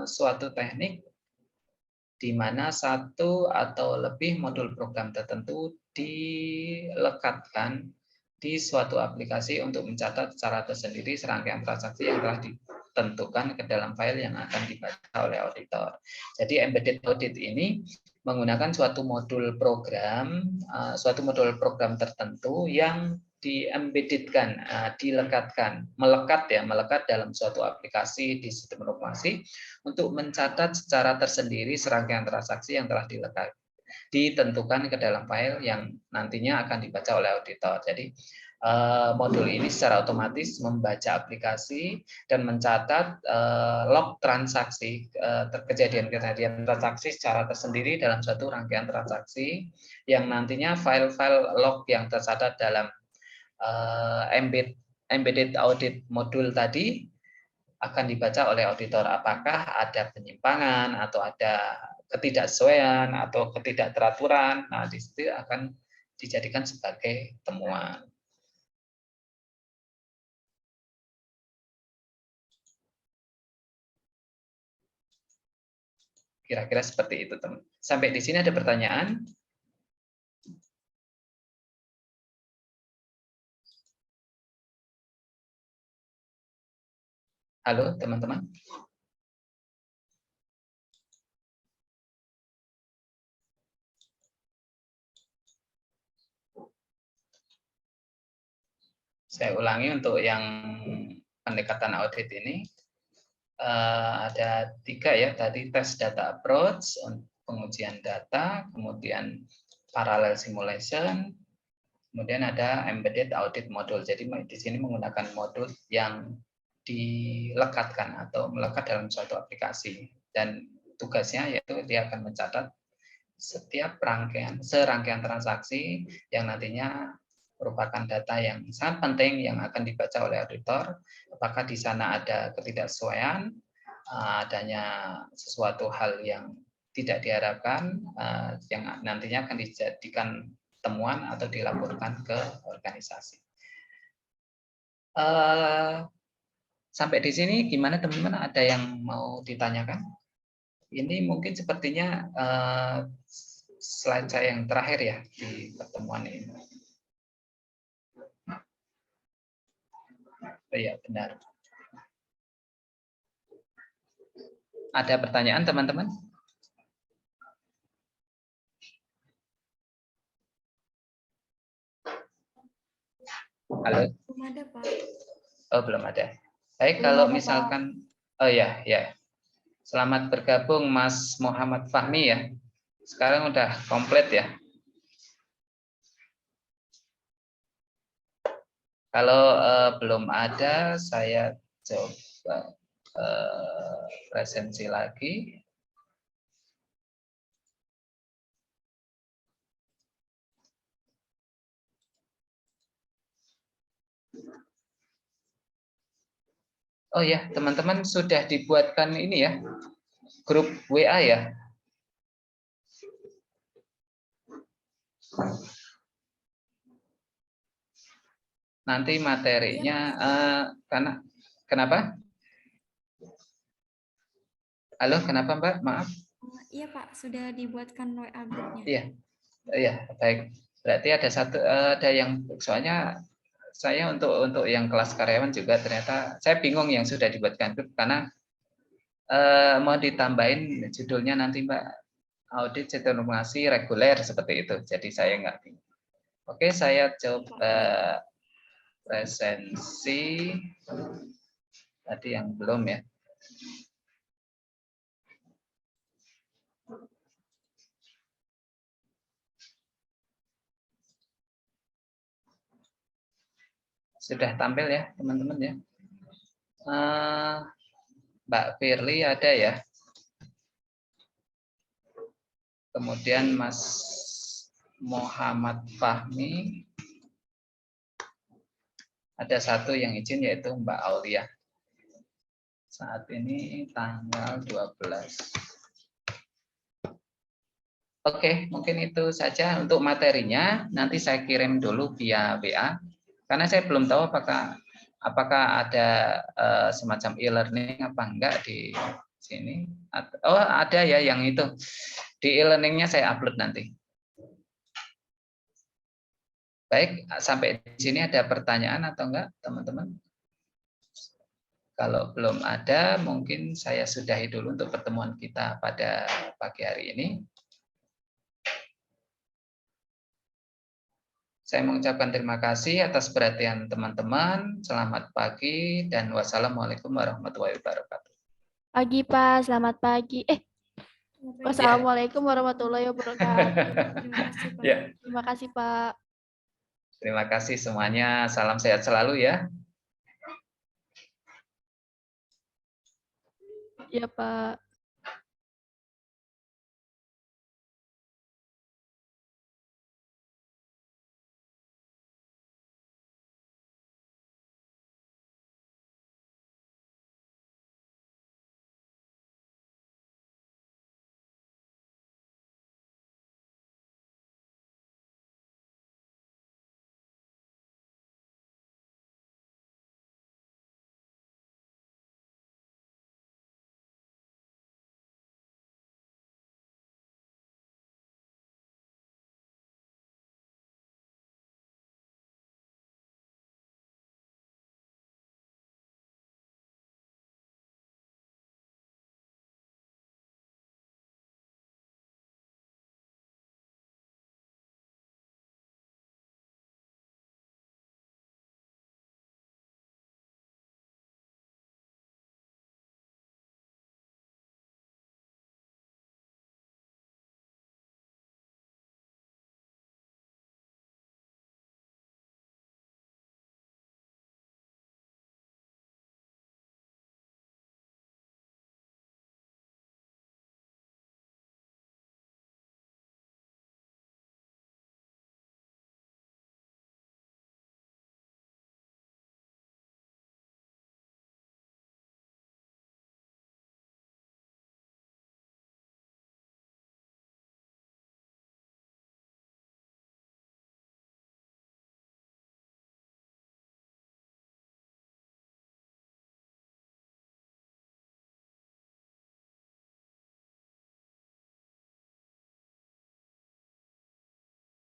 suatu teknik di mana satu atau lebih modul program tertentu dilekatkan di suatu aplikasi untuk mencatat secara tersendiri serangkaian transaksi yang telah ditentukan ke dalam file yang akan dibaca oleh auditor. Jadi embedded audit ini menggunakan suatu modul program tertentu yang di-embeddedkan, melekat dalam suatu aplikasi di sistem informasi untuk mencatat secara tersendiri serangkaian transaksi yang telah ditentukan ke dalam file yang nantinya akan dibaca oleh auditor. Jadi modul ini secara otomatis membaca aplikasi dan mencatat log transaksi, kejadian-kejadian transaksi secara tersendiri dalam suatu rangkaian transaksi yang nantinya file-file log yang tercatat dalam embedded audit modul tadi akan dibaca oleh auditor apakah ada penyimpangan atau ada ketidaksesuaian atau ketidakteraturan. Nah, di situ akan dijadikan sebagai temuan. Kira-kira seperti itu, teman. Sampai di sini ada pertanyaan? Halo, teman-teman. Saya ulangi untuk yang pendekatan audit ini. Ada 3 ya, tadi test data approach, pengujian data, kemudian parallel simulation, kemudian ada embedded audit module. Jadi di sini menggunakan modul yang dilekatkan atau melekat dalam suatu aplikasi. Dan tugasnya yaitu dia akan mencatat setiap serangkaian transaksi yang nantinya merupakan data yang sangat penting yang akan dibaca oleh auditor. Apakah di sana ada ketidaksesuaian, adanya sesuatu hal yang tidak diharapkan, yang nantinya akan dijadikan temuan atau dilaporkan ke organisasi. Sampai di sini gimana teman-teman? Ada yang mau ditanyakan? Ini mungkin sepertinya slide saya yang terakhir ya di pertemuan ini. Iya, benar. Ada pertanyaan teman-teman? Halo? Belum ada, Pak. Oh, belum ada. Baik, Belum kalau ada, Pak. misalkan, oh ya, ya. Selamat bergabung Mas Muhammad Fahmi ya. Sekarang udah komplit ya. Kalau belum ada, saya coba presensi lagi. Oh ya, teman-teman sudah dibuatkan ini ya, grup WA ya. Nanti materinya, karena kenapa? Halo, kenapa Mbak? Maaf. Iya Pak, sudah dibuatkan WA grupnya. Iya, iya, baik. Berarti ada yang soalnya saya untuk yang kelas karyawan juga ternyata saya bingung yang sudah dibuatkan grup karena mau ditambahin judulnya nanti Mbak, audit sistemasi reguler seperti itu. Jadi saya nggak bingung. Oke, saya coba presensi tadi yang belum ya. Sudah tampil ya teman-teman ya. Mbak Firly ada ya. Kemudian Mas Muhammad Fahmi. Ada satu yang izin yaitu Mbak Aulia. Saat ini tanggal 12. Oke, mungkin itu saja untuk materinya. Nanti saya kirim dulu via WA. Karena saya belum tahu apakah ada semacam e-learning apa enggak di sini. Oh, ada ya yang itu. Di e-learningnya saya upload nanti. Baik, sampai di sini ada pertanyaan atau enggak, teman-teman? Kalau belum ada, mungkin saya sudahi dulu untuk pertemuan kita pada pagi hari ini. Saya mengucapkan terima kasih atas perhatian teman-teman. Selamat pagi dan wassalamualaikum warahmatullahi wabarakatuh. Pagi, Pak. Selamat pagi. Wassalamualaikum warahmatullahi wabarakatuh. Terima kasih Pak. Ya, Terima kasih, Pak. terima kasih semuanya. Salam sehat selalu ya. Iya, Pak.